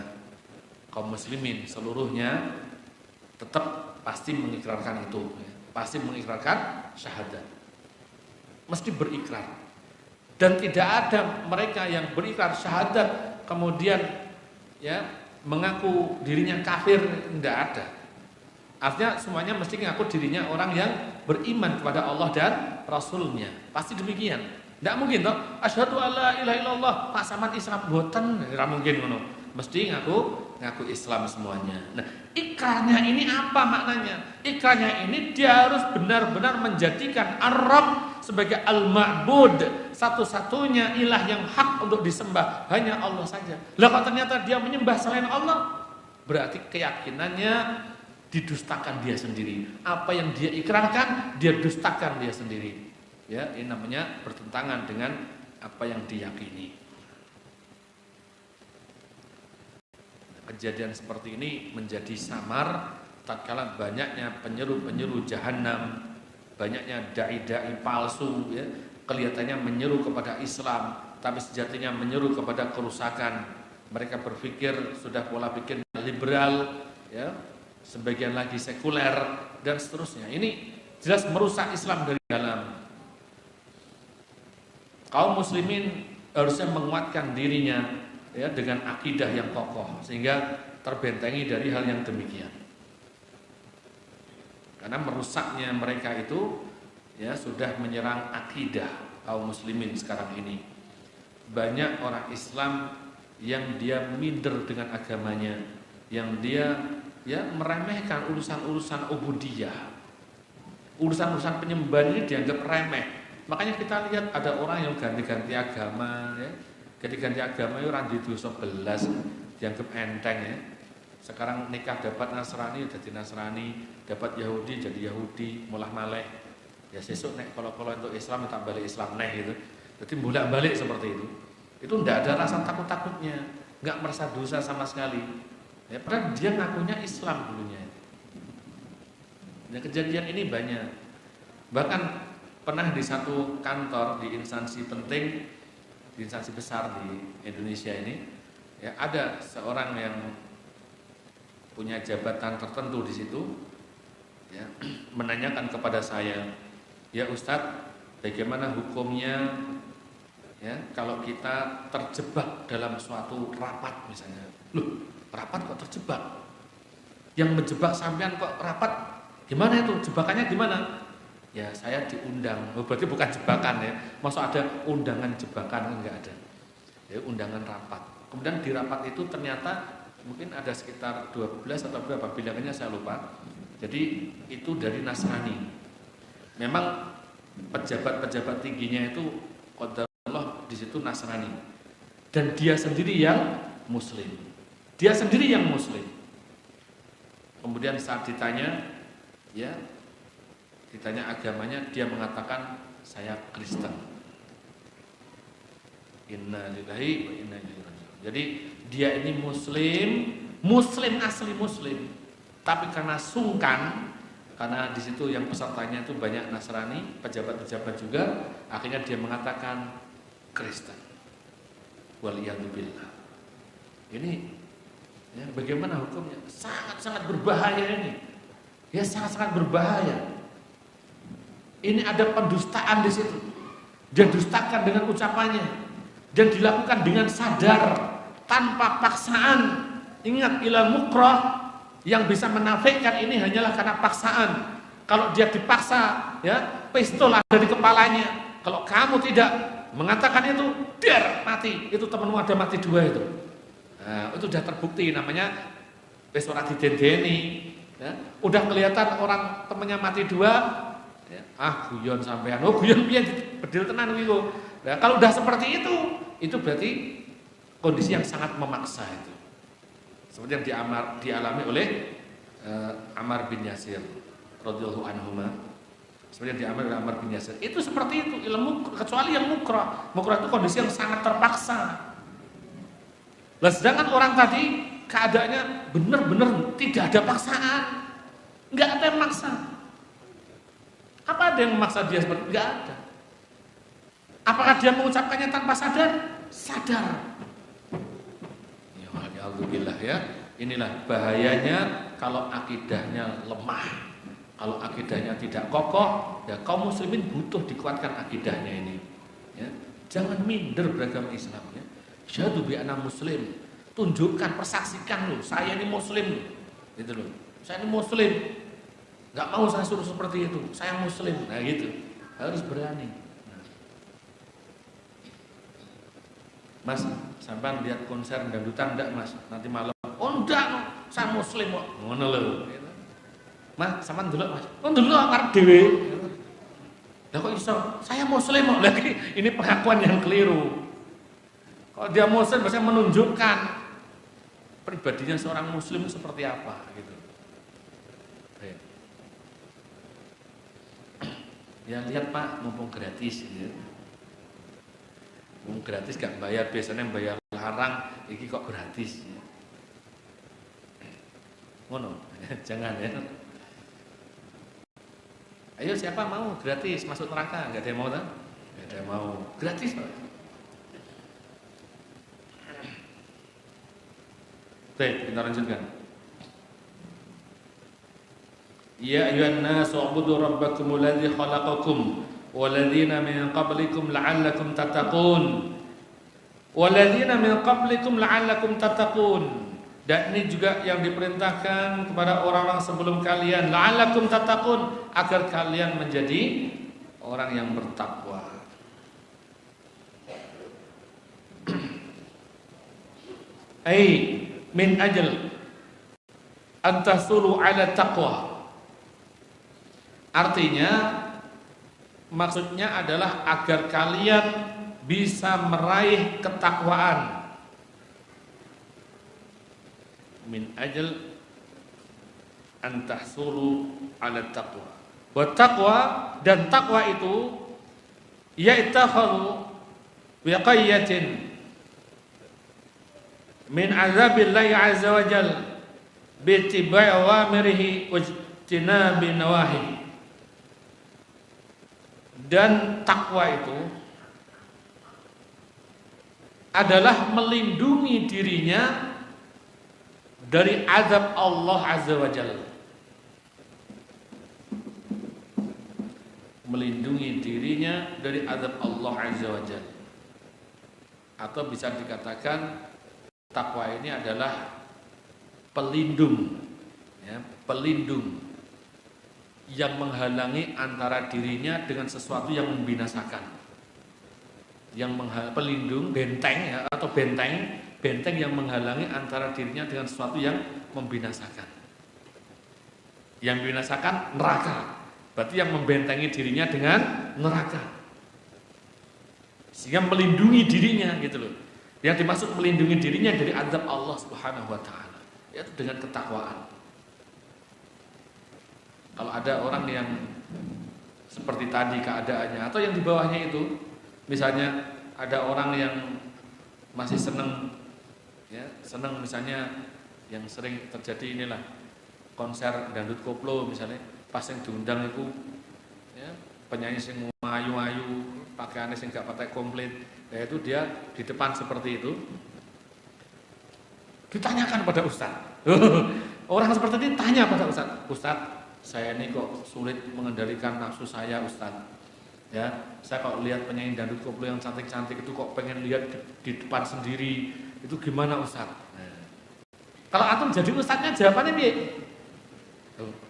kaum muslimin seluruhnya tetap pasti mengikrarkan itu, pasti mengikrarkan syahadat, mesti berikrar. Dan tidak ada mereka yang berikrar syahadat kemudian ya mengaku dirinya kafir, tidak ada. Artinya semuanya mesti mengaku dirinya orang yang beriman kepada Allah dan Rasulnya. Pasti demikian. Tidak mungkin toh asyhadu alla ilaha illallah Pak Samad Islam boten, tidak mungkin ngono. Mesti ngaku Islam semuanya. Nah, ikrarnya ini apa maknanya? Ikrarnya ini dia harus benar-benar menjadikan Ar-Rabb sebagai Al-Ma'bud, satu-satunya ilah yang hak untuk disembah hanya Allah saja. Lah kok ternyata dia menyembah selain Allah, berarti keyakinannya didustakan dia sendiri. Apa yang dia ikrarkan, dia dustakan dia sendiri. Ya, ini namanya bertentangan dengan apa yang diyakini. Kejadian seperti ini menjadi samar tatkala banyaknya penyeru-penyeru jahanam, banyaknya dai-dai palsu ya, kelihatannya menyeru kepada Islam tapi sejatinya menyeru kepada kerusakan. Mereka berpikir sudah pola pikir liberal ya, sebagian lagi sekuler dan seterusnya. Ini jelas merusak Islam dari dalam. Kaum muslimin harusnya menguatkan dirinya ya dengan akidah yang kokoh sehingga terbentengi dari hal yang demikian. Karena merusaknya mereka itu ya sudah menyerang akidah kaum muslimin sekarang ini. Banyak orang Islam yang dia minder dengan agamanya, yang dia ya meremehkan urusan-urusan ubudiyah. Urusan-urusan penyembahan ini dianggap remeh. Makanya kita lihat ada orang yang ganti-ganti agama ya. Ganti-ganti agama itu randu dosa belas, dianggap enteng ya. Sekarang nikah dapat Nasrani jadi Nasrani, dapat Yahudi jadi Yahudi, mulah maleh. Ya sesuk nek kalau untuk Islam tak balik Islam neh gitu. Jadi bolak-balik seperti itu. Itu tidak ada rasa takut-takutnya, nggak merasa dosa sama sekali. Ya, padahal dia ngakunya Islam dulunya. Nah, kejadian ini banyak. Bahkan pernah di satu kantor di instansi penting, di instansi besar di Indonesia ini, ya ada seorang yang punya jabatan tertentu di situ, ya, menanyakan kepada saya, ya Ustadz, bagaimana hukumnya, ya kalau kita terjebak dalam suatu rapat misalnya, loh rapat kok terjebak? Yang menjebak sampean kok rapat? Gimana itu? Jebakannya gimana? Ya saya diundang, berarti bukan jebakan ya. Masa ada undangan jebakan? Enggak ada. Ya undangan rapat. Kemudian di rapat itu ternyata mungkin ada sekitar 12 atau berapa bilangannya saya lupa. Jadi itu dari Nasrani. Memang pejabat-pejabat tingginya itu qadarullah di situ Nasrani. Dan dia sendiri yang Muslim. Dia sendiri yang Muslim. Kemudian saat ditanya, ya ditanya agamanya, dia mengatakan saya Kristen. Inna lillahi wa inna ilaihi raji'un. Jadi dia ini Muslim asli Muslim, tapi karena sungkan, karena di situ yang pesertanya itu banyak Nasrani, pejabat-pejabat juga, akhirnya dia mengatakan Kristen. Waliyadzubillah. Ini ya, bagaimana hukumnya? Sangat-sangat berbahaya ini. Ya sangat-sangat berbahaya. Ini ada pendustaan di situ. Dia dustakan dengan ucapannya dan dilakukan dengan sadar tanpa paksaan. Ingat ilal mukrah, yang bisa menafikan ini hanyalah karena paksaan. Kalau dia dipaksa, ya pistol ada di kepalanya. Kalau kamu tidak mengatakan itu, biar mati. Itu temanmu ada mati dua itu. Nah, itu sudah terbukti namanya wis ora didendeni. Ya, udah kelihatan orang temannya mati dua. Ya, guyon sampean. Oh guyon piye bedil tenan kuwi kok. Nah, kalau udah seperti itu berarti kondisi yang sangat memaksa itu. Seperti yang dialami oleh Ammar bin Yasir radhiyallahu anhuma. Seperti yang dialami oleh Ammar bin Yasir. Itu seperti itu, ilmu kecuali yang mukrah. Mukrah itu kondisi yang sangat terpaksa. Lah sedangkan orang tadi keadaannya benar-benar tidak ada paksaan. Enggak ada yang maksa. Apa ada yang memaksa dia seperti itu? Enggak ada. Apakah dia mengucapkannya tanpa sadar? Sadar. Ya alhamdulillah ya. Inilah bahayanya kalau akidahnya lemah. Kalau akidahnya tidak kokoh, ya kaum muslimin butuh dikuatkan akidahnya ini. Ya. Jangan minder beragama Islam ya. Syahadu bi ana muslim. Tunjukkan, persaksikan loh, saya ini muslim. Gitu loh. Saya ini muslim. Enggak mau saya suruh seperti itu. Saya muslim. Nah gitu. Harus berani. Mas, sampai lihat konser dangdutan enggak, Mas? Nanti malam. Oh enggak, saya muslim kok. Ngono lho. Mas, sampean delok, Mas. Oh delok karep dhewe. Lah kok iso? Saya muslim kok. Lagi ini pengakuan yang keliru. Kalau dia muslim biasanya menunjukkan pribadinya seorang muslim seperti apa gitu. Ya lihat Pak, mumpung gratis gitu. Gratis gak bayar, biasanya yang bayar larang, ini kok gratis ya. Ngono, jangan ya. Ayo siapa mau gratis masuk neraka? Gak ada yang mau kan? Gak ada yang mau gratis Pak. Baik, kita lanjutkan. Ya ayyuhan nasu ubudu rabbakumul ladzi khalaqakum walladzina min qablikum la'allakum tattaqun. Walladzina min qablikum la'allakum tattaqun. Dan ini juga yang diperintahkan kepada orang-orang sebelum kalian, la'allakum tattaqun, agar kalian menjadi orang yang bertakwa. Ai min ajal an tahsulu ala taqwa. Artinya maksudnya adalah agar kalian bisa meraih ketakwaan. Min ajal an tahsulu ala taqwa. Wa taqwa, dan takwa itu ya'takhadhu wiqayatin min azabillahi azza wa jal bi ittiba'i awamirihi wa ijtinabi nawahi. Dan takwa itu adalah melindungi dirinya dari azab Allah azza wa jalla. Melindungi dirinya dari azab Allah azza wa jalla. Atau bisa dikatakan takwa ini adalah pelindung, ya, pelindung yang menghalangi antara dirinya dengan sesuatu yang membinasakan. Yang pelindung, benteng ya, atau benteng yang menghalangi antara dirinya dengan sesuatu yang membinasakan. Yang membinasakan neraka. Berarti yang membentengi dirinya dengan neraka. Sehingga melindungi dirinya gitu loh. Yang dimaksud melindungi dirinya dari azab Allah Subhanahu wa taala, yaitu dengan ketakwaan. Kalau ada orang yang seperti tadi keadaannya, atau yang di bawahnya itu, misalnya ada orang yang masih senang, ya, senang misalnya yang sering terjadi inilah konser dangdut koplo misalnya, pas yang diundang itu, ya, penyanyi sing ayu-ayu, pakaiannya sing gak pakai komplit, yaitu dia di depan seperti itu, ditanyakan pada ustaz. Orang seperti ini tanya pada ustaz, Ustaz, saya ini kok sulit mengendalikan nafsu saya Ustaz. Ya, saya kalau lihat penyanyi dangdut koplo yang cantik-cantik itu kok pengen lihat di depan sendiri. Itu gimana Ustaz? Nah, kalau antum jadi ustaznya jawabannya piye?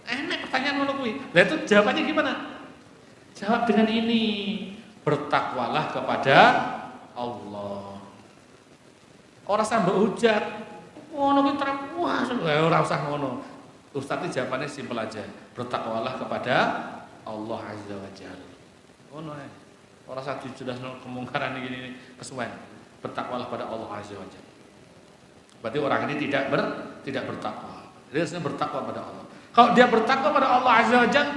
Enak pertanyaan ngono kuwi. Lah itu jawabannya gimana? Jawab dengan ini, bertakwalah kepada Allah. Ora sampe hujat. Ngono kuwi terang, wah ora usah ngono. Ustaz itu jawabannya simpel aja. Bertakwalah kepada Allah azza wa jalla. Ngono ae. Ora usah dijelasno kemungkaran iki kesuwen. Bertakwalah pada Allah azza wa jalla. Berarti orang ini tidak bertakwa. Dia harusnya bertakwa pada Allah. Kalau dia bertakwa pada Allah azza wa jalla,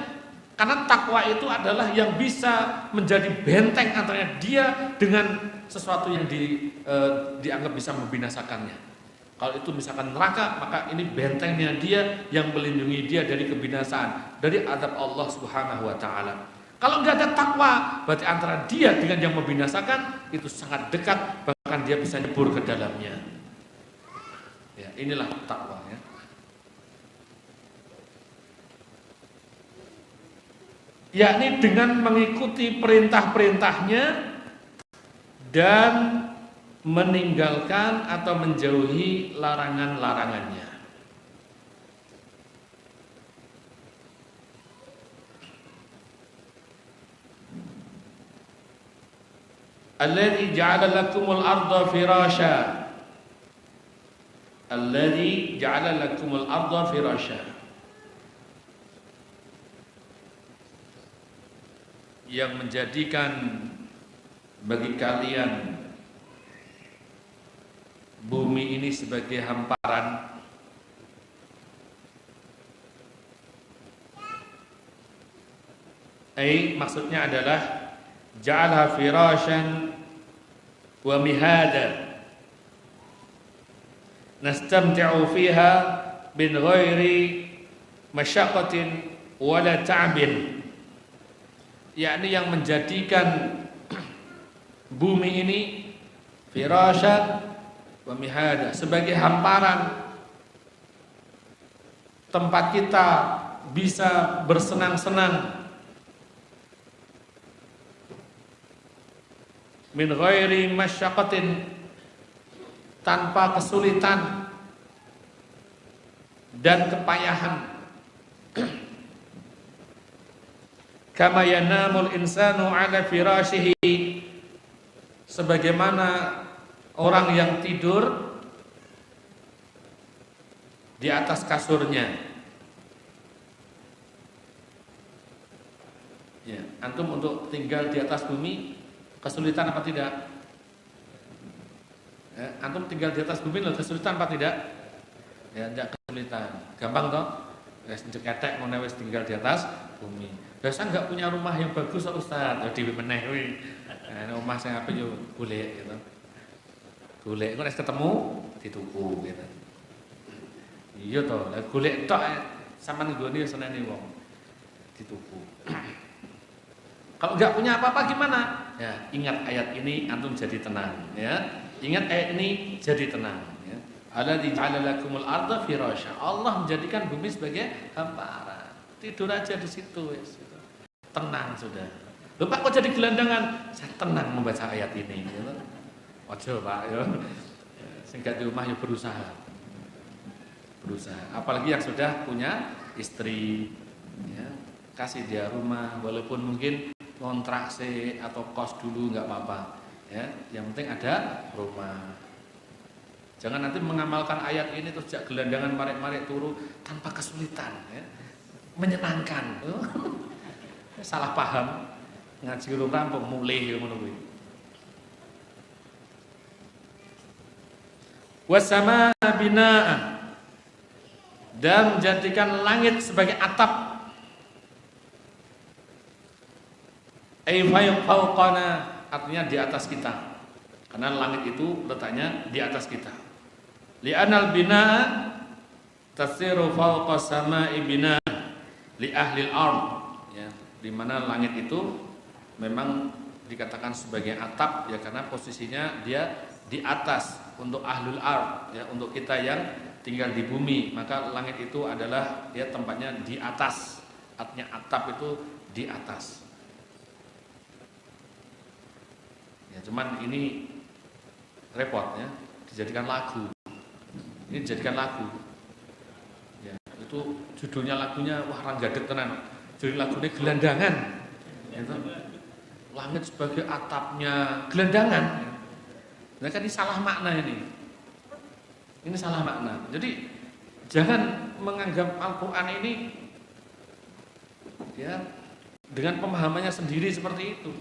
karena takwa itu adalah yang bisa menjadi benteng antara dia dengan sesuatu yang dianggap bisa membinasakannya. Kalau itu misalkan neraka, maka ini bentengnya dia yang melindungi dia dari kebinasaan, dari azab Allah Subhanahu wa taala. Kalau nggak ada takwa, berarti antara dia dengan yang membinasakan itu sangat dekat, bahkan dia bisa nyebur ke dalamnya. Ya, inilah takwa ya. Yakni dengan mengikuti perintah-perintahnya dan meninggalkan atau menjauhi larangan-larangannya. Alladzi ja'ala lakumul arda firasya. Alladzi ja'ala lakumul arda firasya. Yang menjadikan bagi kalian bumi ini sebagai hamparan. Maksudnya adalah ja'ala firasyan wa mihada nastamti'u fiha bin ghairi masyaqqatin wala ta'bin. Yakni yang menjadikan bumi ini firasyan wa mihada sebagai hamparan, tempat kita bisa bersenang-senang, min ghairi masyaqqatin, tanpa kesulitan dan kepayahan. Kama yanamul insanu ala firashihi, sebagaimana orang yang tidur di atas kasurnya. Ya, antum untuk tinggal di atas bumi kesulitan apa tidak? Ya, antum tinggal di atas bumi kesulitan apa tidak? Ya, tidak kesulitan. Gampang toh? Wis ceketek ngono wis tinggal di atas bumi. Biasa enggak punya rumah yang bagus Ustaz, ya dhewe meneh kuwi. Nah, omah sing apik yo golek gitu. Golek engko nek ketemu dituku gitu. Iya toh, lah golek tok sampean nggone yo senene wong. Dituku. Kalau enggak punya apa-apa gimana? Ya, ingat ayat ini antum jadi tenang ya. Ingat ayat ini jadi tenang ya. Alladzi ja'ala lakumul arda firasya. Allah menjadikan bumi sebagai hamparan. Tidur aja di situ wis. Tenang sudah. Lho Pak kok jadi gelandangan? Saya tenang membaca ayat ini gitu. Ojo Pak ya. Sing gak di rumah ya berusaha. Berusaha. Apalagi yang sudah punya istri ya. Kasih dia rumah walaupun mungkin kontrak atau kos dulu nggak apa-apa ya, yang penting ada rumah. Jangan nanti mengamalkan ayat ini terus jak gelandangan marek-marek turu tanpa kesulitan ya. Menyenangkan. Salah paham, ngaji urung rampung mulih ngono kuwi. Wasama binaa, dan menjadikan langit sebagai atap. Fauqana, artinya di atas kita. Karena langit itu letaknya di atas kita. Li'anal binaa tasiru fauqa sama'i binaa li ahli al-ard ya, di mana langit itu memang dikatakan sebagai atap ya karena posisinya dia di atas untuk ahlul ard ya, untuk kita yang tinggal di bumi, maka langit itu adalah ya tempatnya di atas. Artinya atap itu di atas. Ya, cuman ini repot ya, dijadikan lagu. Ini dijadikan lagu. Ya, itu judulnya lagunya wah ranggadeg tenan. Judul lagunya gelandangan. Itu langit sebagai atapnya gelandangan. Nah, kan ini salah makna ini. Ini salah makna. Jadi jangan menganggap Al-Qur'an ini ya dengan pemahamannya sendiri seperti itu.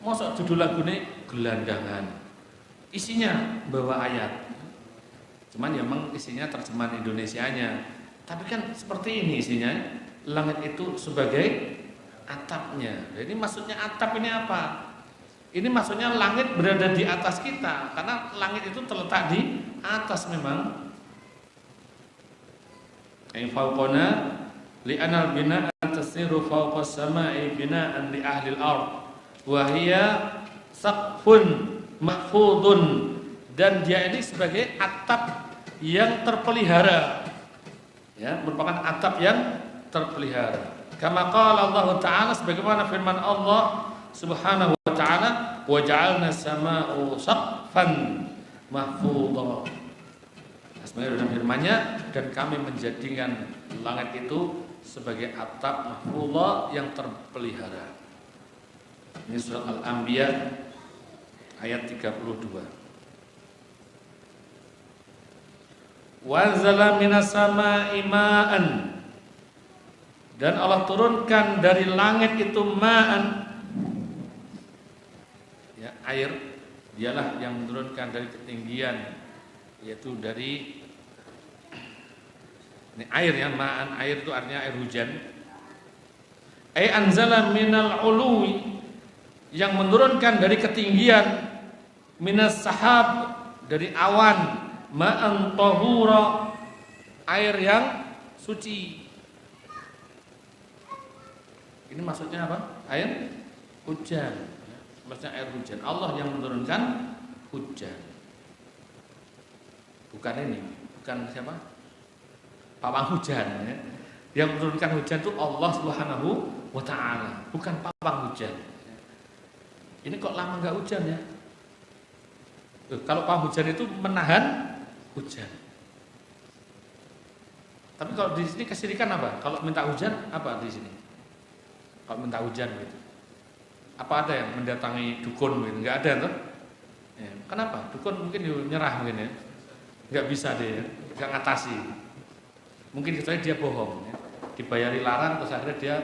Mosok judul lagunya gelandangan, isinya bawa ayat, cuman ya memang isinya terjemahan Indonesianya. Tapi kan seperti ini isinya, langit itu sebagai atapnya. Jadi maksudnya atap ini apa? Ini maksudnya langit berada di atas kita, karena langit itu terletak di atas memang. Ai fawqana li'anal bina'a tasiru fawqas sama'i bina'an li ahli al-ard wa hiya saqfun mahfudun, dan dia ini sebagai atap yang terpelihara, ya, merupakan atap yang terpelihara. Kama qala Allah Ta'ala, sebagaimana firman Allah Subhanahu wa ta'ala, wa ja'alna sama'u saqfan mahfudha. Sebenarnya dalam firman-Nya, dan kami menjadikan langit itu sebagai atap mahfudha yang terpelihara. Ini surat Al-Anbiya ayat 32. Wa anzala minas sama'i ma'an, dan Allah turunkan dari langit itu ma'an, ya, air. Dialah yang menurunkan dari ketinggian, yaitu dari ini air, ya, ma'an, air itu artinya air hujan. Ai anzala minal uluwi, yang menurunkan dari ketinggian, minas sahab, dari awan, ma'an tahura, air yang suci. Ini maksudnya apa? Air hujan. Maksudnya air hujan. Allah yang menurunkan hujan. Bukan ini, bukan siapa? Pawang hujan, ya. Yang menurunkan hujan itu Allah Subhanahu wa ta'ala, bukan pawang hujan. Ini kok lama enggak hujan, ya? Kalau pawang hujan itu menahan hujan. Tapi kalau di sini kesirikan apa? Kalau minta hujan apa di sini? Kalau minta hujan gitu. Apa ada yang mendatangi dukun gitu? Enggak ada tuh. Ya, kenapa? Dukun mungkin nyerah mungkin, ya. Enggak bisa dia, ya. Enggak ngatasi. Mungkin kecuali dia bohong, ya. Dibayari larang terus akhirnya dia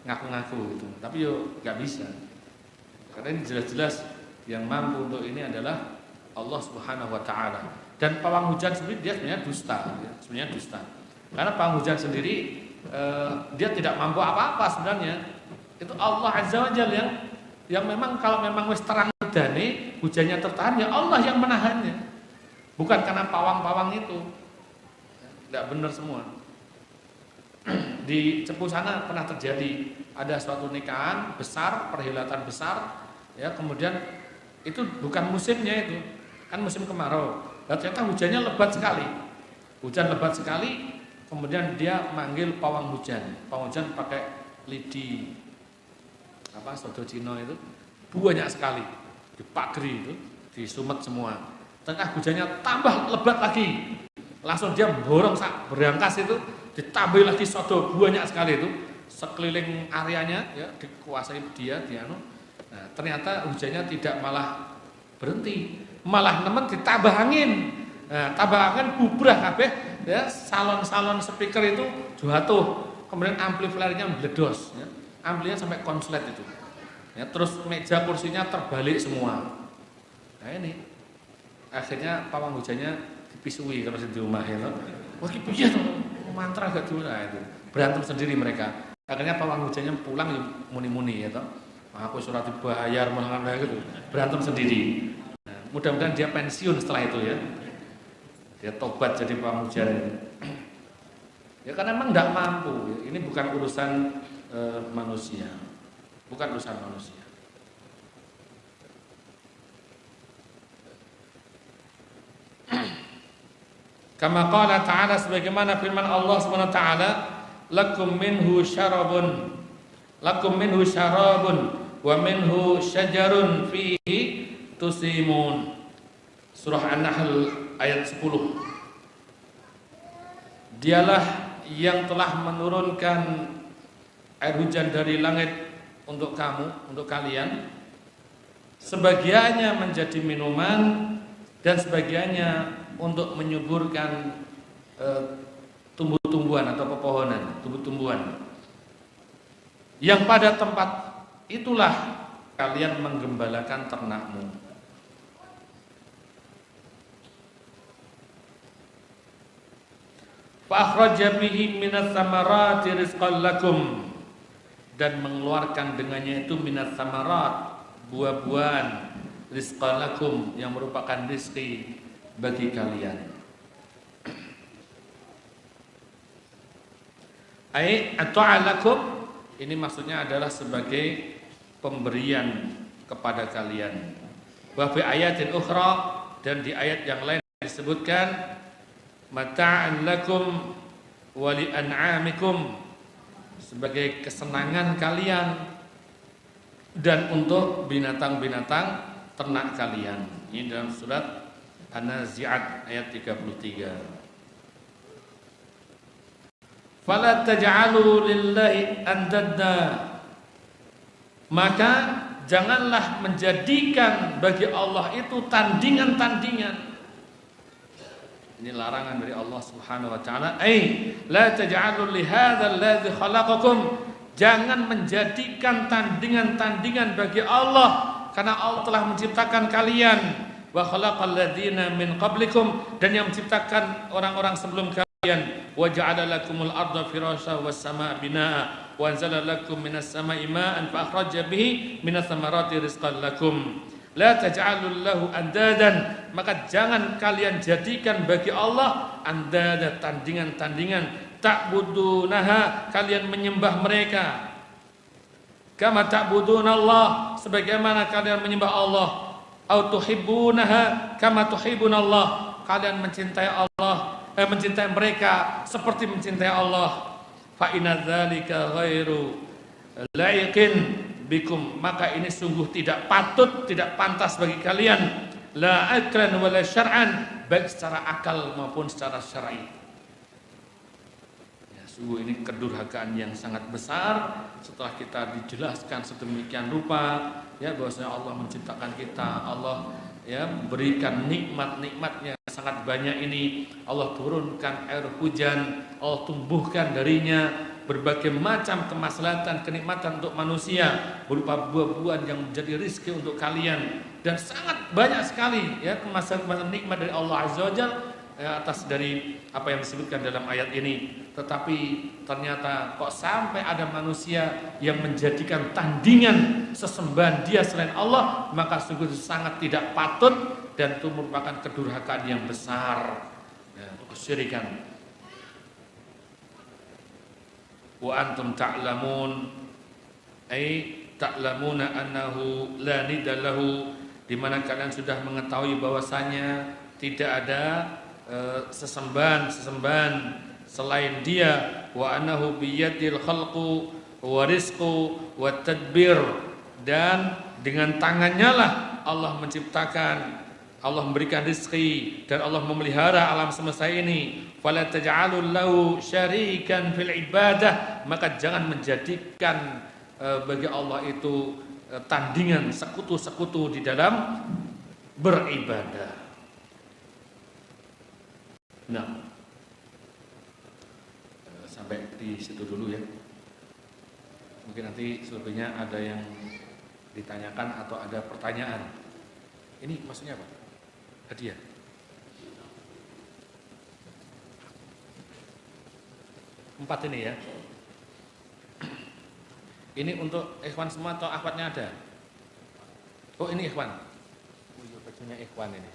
ngaku-ngaku gitu. Tapi yo enggak bisa. Karena ini jelas-jelas yang mampu untuk ini adalah Allah Subhanahu wa ta'ala. Dan pawang hujan sendiri dia sebenarnya dusta, ya. Sebenarnya dusta. Karena pawang hujan sendiri dia tidak mampu apa-apa sebenarnya. Itu Allah Azza wa Jalla yang memang kalau memang wis terang dane hujannya tertahan, ya Allah yang menahannya. Bukan karena pawang-pawang itu. Tidak benar semua. Di Cepu sana pernah terjadi ada suatu nikahan besar, perhelatan besar, ya, kemudian itu bukan musimnya itu. Kan musim kemarau. Dan ternyata hujannya lebat sekali. Hujan lebat sekali, kemudian dia manggil pawang hujan. Pawang hujan pakai lidi apa sodo Cino itu banyak sekali, dipagri itu, disumet semua. Tengah hujannya tambah lebat lagi, langsung dia borong sak berangkas itu, ditambah lagi sodo banyak sekali itu, sekeliling areanya, ya, dikuasai dia. Nah, ternyata hujannya tidak malah berhenti, malah nemen ditambah angin. Nah, tambah angin bubrah kabeh, ya, salon-salon speaker itu jatuh, kemudian amplifiernya meledos, ya. Amplinya sampai konslet itu, ya, terus meja kursinya terbalik semua. Nah ini akhirnya pawang hujannya dipisui kalau di rumah, ya. Wah piye to, mantra gak dulu, nah, itu berantem sendiri mereka. Akhirnya pawang hujannya pulang ya muni-muni, ya toh. Aku surat dibayar malah gitu, berantem sendiri. Nah, mudah-mudahan dia pensiun setelah itu, ya. Dia tobat jadi pawang hujan. Ya karena memang tidak mampu, ya. Ini bukan urusan manusia, bukan urusan manusia. Kama qala ta'ala, sebagaimana firman Allah Subhanahu wa ta'ala, lakum minhu syarabun wa minhu syajarun fihi tusimun. Surah An-Nahl ayat 10. Dialah yang telah menurunkan air hujan dari langit untuk kamu, untuk kalian. Sebagiannya menjadi minuman dan sebagiannya untuk menyuburkan tumbuh-tumbuhan atau pepohonan, tumbuh-tumbuhan. Yang pada tempat itulah kalian menggembalakan ternakmu. Fa akhraja bihi minas samarati rizqan lakum, dan mengeluarkan dengannya itu minas samarat, buah-buahan, rizqan lakum, yang merupakan rizki bagi kalian. Ai ata'alakum, ini maksudnya adalah sebagai pemberian kepada kalian. Wa fi ayatin ukhra, dan di ayat yang lain disebutkan mata'an lakum wa li an'amikum, sebagai kesenangan kalian dan untuk binatang-binatang ternak kalian. Ini dalam surat An-Nazi'at ayat 33. Fala taj'alu lillahi andadda, maka janganlah menjadikan bagi Allah itu tandingan-tandingan. Ini larangan dari Allah Subhanahu wa taala. La taj'alu li hadzal ladzi khalaqakum, jangan menjadikan tandingan-tandingan bagi Allah, karena Allah telah menciptakan kalian. Wa khalaqal ladzina min qablikum, dan yang menciptakan orang-orang sebelum kalian. Wa ja'ala lakumul arda firasya was samaa binaa wa anzala lakum minas samaa'i maa'an fa akhraja bihi minas thamarati rizqan lakum. La taj'alul lahu andadan, maka jangan kalian jadikan bagi Allah andada, tandingan-tandingan. Ta'budunaha, kalian menyembah mereka. Kama ta'budunallah, sebagaimana kalian menyembah Allah. Au tuhibbunaha kama tuhibbunallah, kalian mencintai Allah, mencintai mereka seperti mencintai Allah. Fa inna dzalika ghairu laiqin bikum, maka ini sungguh tidak patut, tidak pantas bagi kalian. La aklan wala syar'an, baik secara akal maupun secara syar'i. Ya, sungguh ini kedurhakaan yang sangat besar. Setelah kita dijelaskan sedemikian rupa, ya, bahwasanya Allah menciptakan kita, Allah ya berikan nikmat-nikmatnya sangat banyak ini, Allah turunkan air hujan, Allah tumbuhkan darinya berbagai macam kemaslahatan, kenikmatan untuk manusia berupa buah-buahan yang menjadi rizki untuk kalian, dan sangat banyak sekali ya kemaslahatan nikmat dari Allah Azza wa Jalla atas dari apa yang disebutkan dalam ayat ini. Tetapi ternyata kok sampai ada manusia yang menjadikan tandingan sesembahan dia selain Allah, maka sungguh sangat tidak patut, dan itu merupakan kedurhakaan yang besar, ya, kesyirikan. Wa antum ta'lamun, ai ta'lamuna annahu la nidalahu, di mana kalian sudah mengetahui bahwasanya tidak ada sesembahan selain dia. Wa annahu biyadil khalqu wa rizqu wa tadbir, dan dengan tangannya lah Allah menciptakan, Allah memberikan rizki, dan Allah memelihara alam semesta ini. Fala taj'alul lahu syarikan fil ibadah, maka jangan menjadikan bagi Allah itu tandingan, sekutu-sekutu di dalam beribadah. Nah, sampai di situ dulu ya. Mungkin nanti selebihnya ada yang ditanyakan atau ada pertanyaan. Ini maksudnya apa? Hadiah. Empat ini ya. Ini untuk ikhwan semua atau akhwatnya ada? Oh, ini ikhwan. Oh, iya, bajunya ikhwan ini.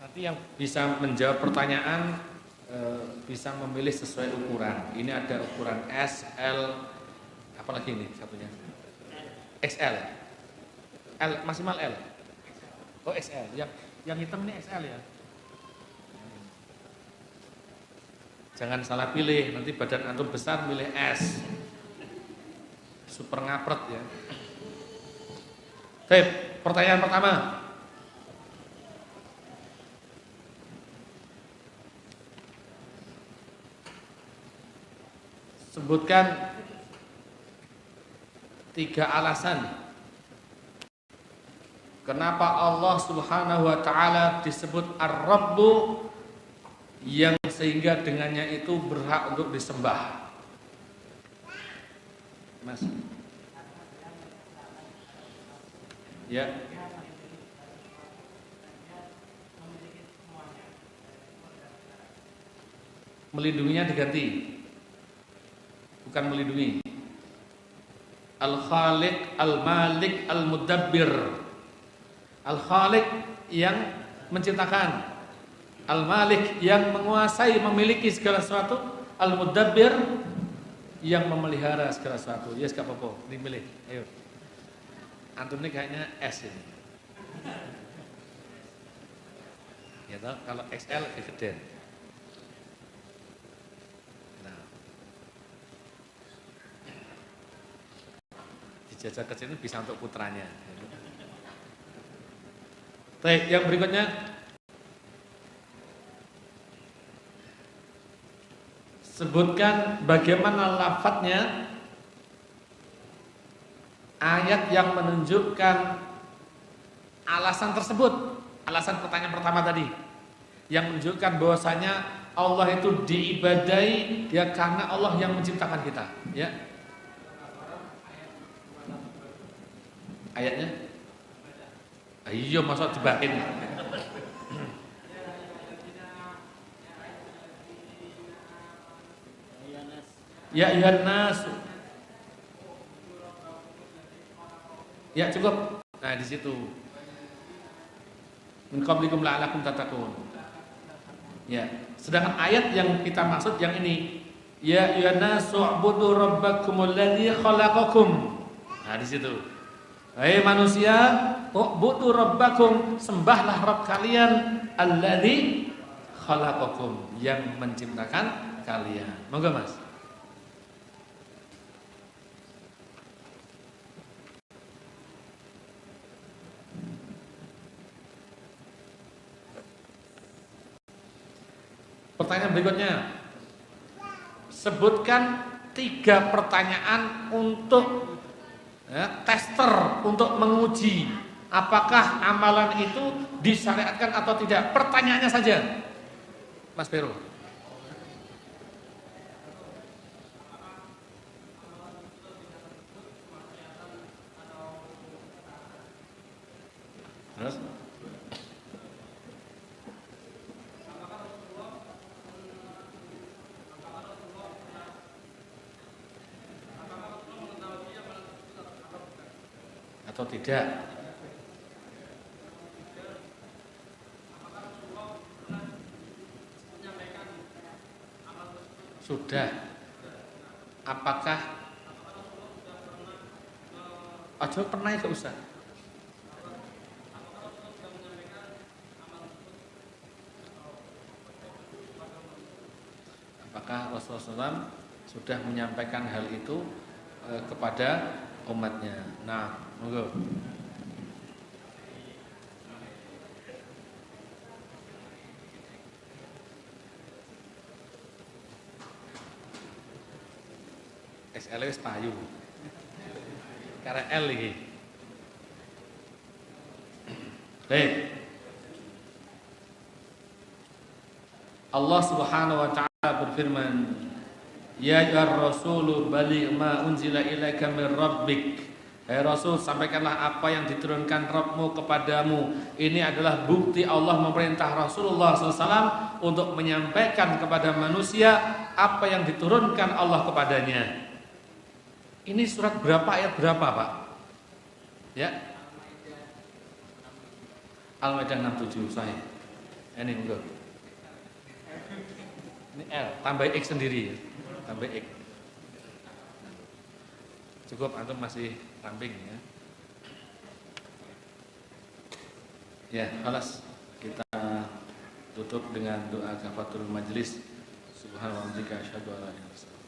Nanti yang bisa menjawab pertanyaan bisa memilih sesuai ukuran. Ini ada ukuran S, L, apalagi ini satunya? XL. L, maksimal L. Oh, XL. Yang hitam ini XL ya. Jangan salah pilih, nanti badan antum besar milih S. Super ngapret ya. Baik, pertanyaan pertama. Sebutkan 3 alasan kenapa Allah Subhanahu wa taala disebut Ar-Rabbu, yang sehingga dengannya itu berhak untuk disembah. Mas. Ya. melindunginya diganti. Bukan melindungi. Al-Khaliq, Al-Malik, Al-Mudabbir. Al-Khaliq yang menciptakan, Al-Malik yang menguasai, memiliki segala sesuatu, Al-Mudabbir yang memelihara segala sesuatu. Yes, gak apa-apa, dimilih. Ayo. Antum ini kayaknya S ini. Ya toh, kalau XL gede. Nah. Dijajah kecil ini bisa untuk putranya. Baik, yang berikutnya sebutkan bagaimana lafadznya ayat yang menunjukkan alasan tersebut. Alasan pertanyaan pertama tadi yang menunjukkan bahwasanya Allah itu diibadahi ya karena Allah yang menciptakan kita, ya. Ayatnya? Ayo masa dibakin. Ya ayuhan nas. Ya cukup. Nah di situ. Min qablikum la'allakum tattaqun. Ya, sedangkan ayat yang kita maksud yang ini, ya ayuhan nas u'budu rabbakumul ladzi khalaqakum. Nah di situ. Hai manusia, u'budu rabbakum, sembahlah Rabb kalian alladzi khalaqakum, yang menciptakan kalian. Monggo Mas. Pertanyaan berikutnya, sebutkan 3 pertanyaan untuk tester, untuk menguji apakah amalan itu disyariatkan atau tidak. Pertanyaannya saja, Mas Pero. Terus? Atau tidak? Sudah. Apakah aja pernah gak usah. Apakah Rasulullah SAW sudah menyampaikan hal itu kepada umatnya? Nah, monggo. XL wis payu. Karena L iki. Baik. Allah Subhanahu wa taala berfirman, ya ayyuhar rasulu baligh ma unzila ilaika min rabbik. Hai Rasul, sampaikanlah apa yang diturunkan Rabbmu kepadamu. Ini adalah bukti Allah memerintah Rasulullah SAW untuk menyampaikan kepada manusia apa yang diturunkan Allah kepadanya. Ini surat berapa, ayat berapa Pak? Ya, Al-Maidah 67 sahih. Ini enggak. Ini L, tambah X sendiri ya. Tambah X. Cukup, antum masih ramping ya. Ya, halas. Kita tutup dengan doa kafaratul majelis. Subhanallah wa bihamdihi asyhadu an la ilaha illa anta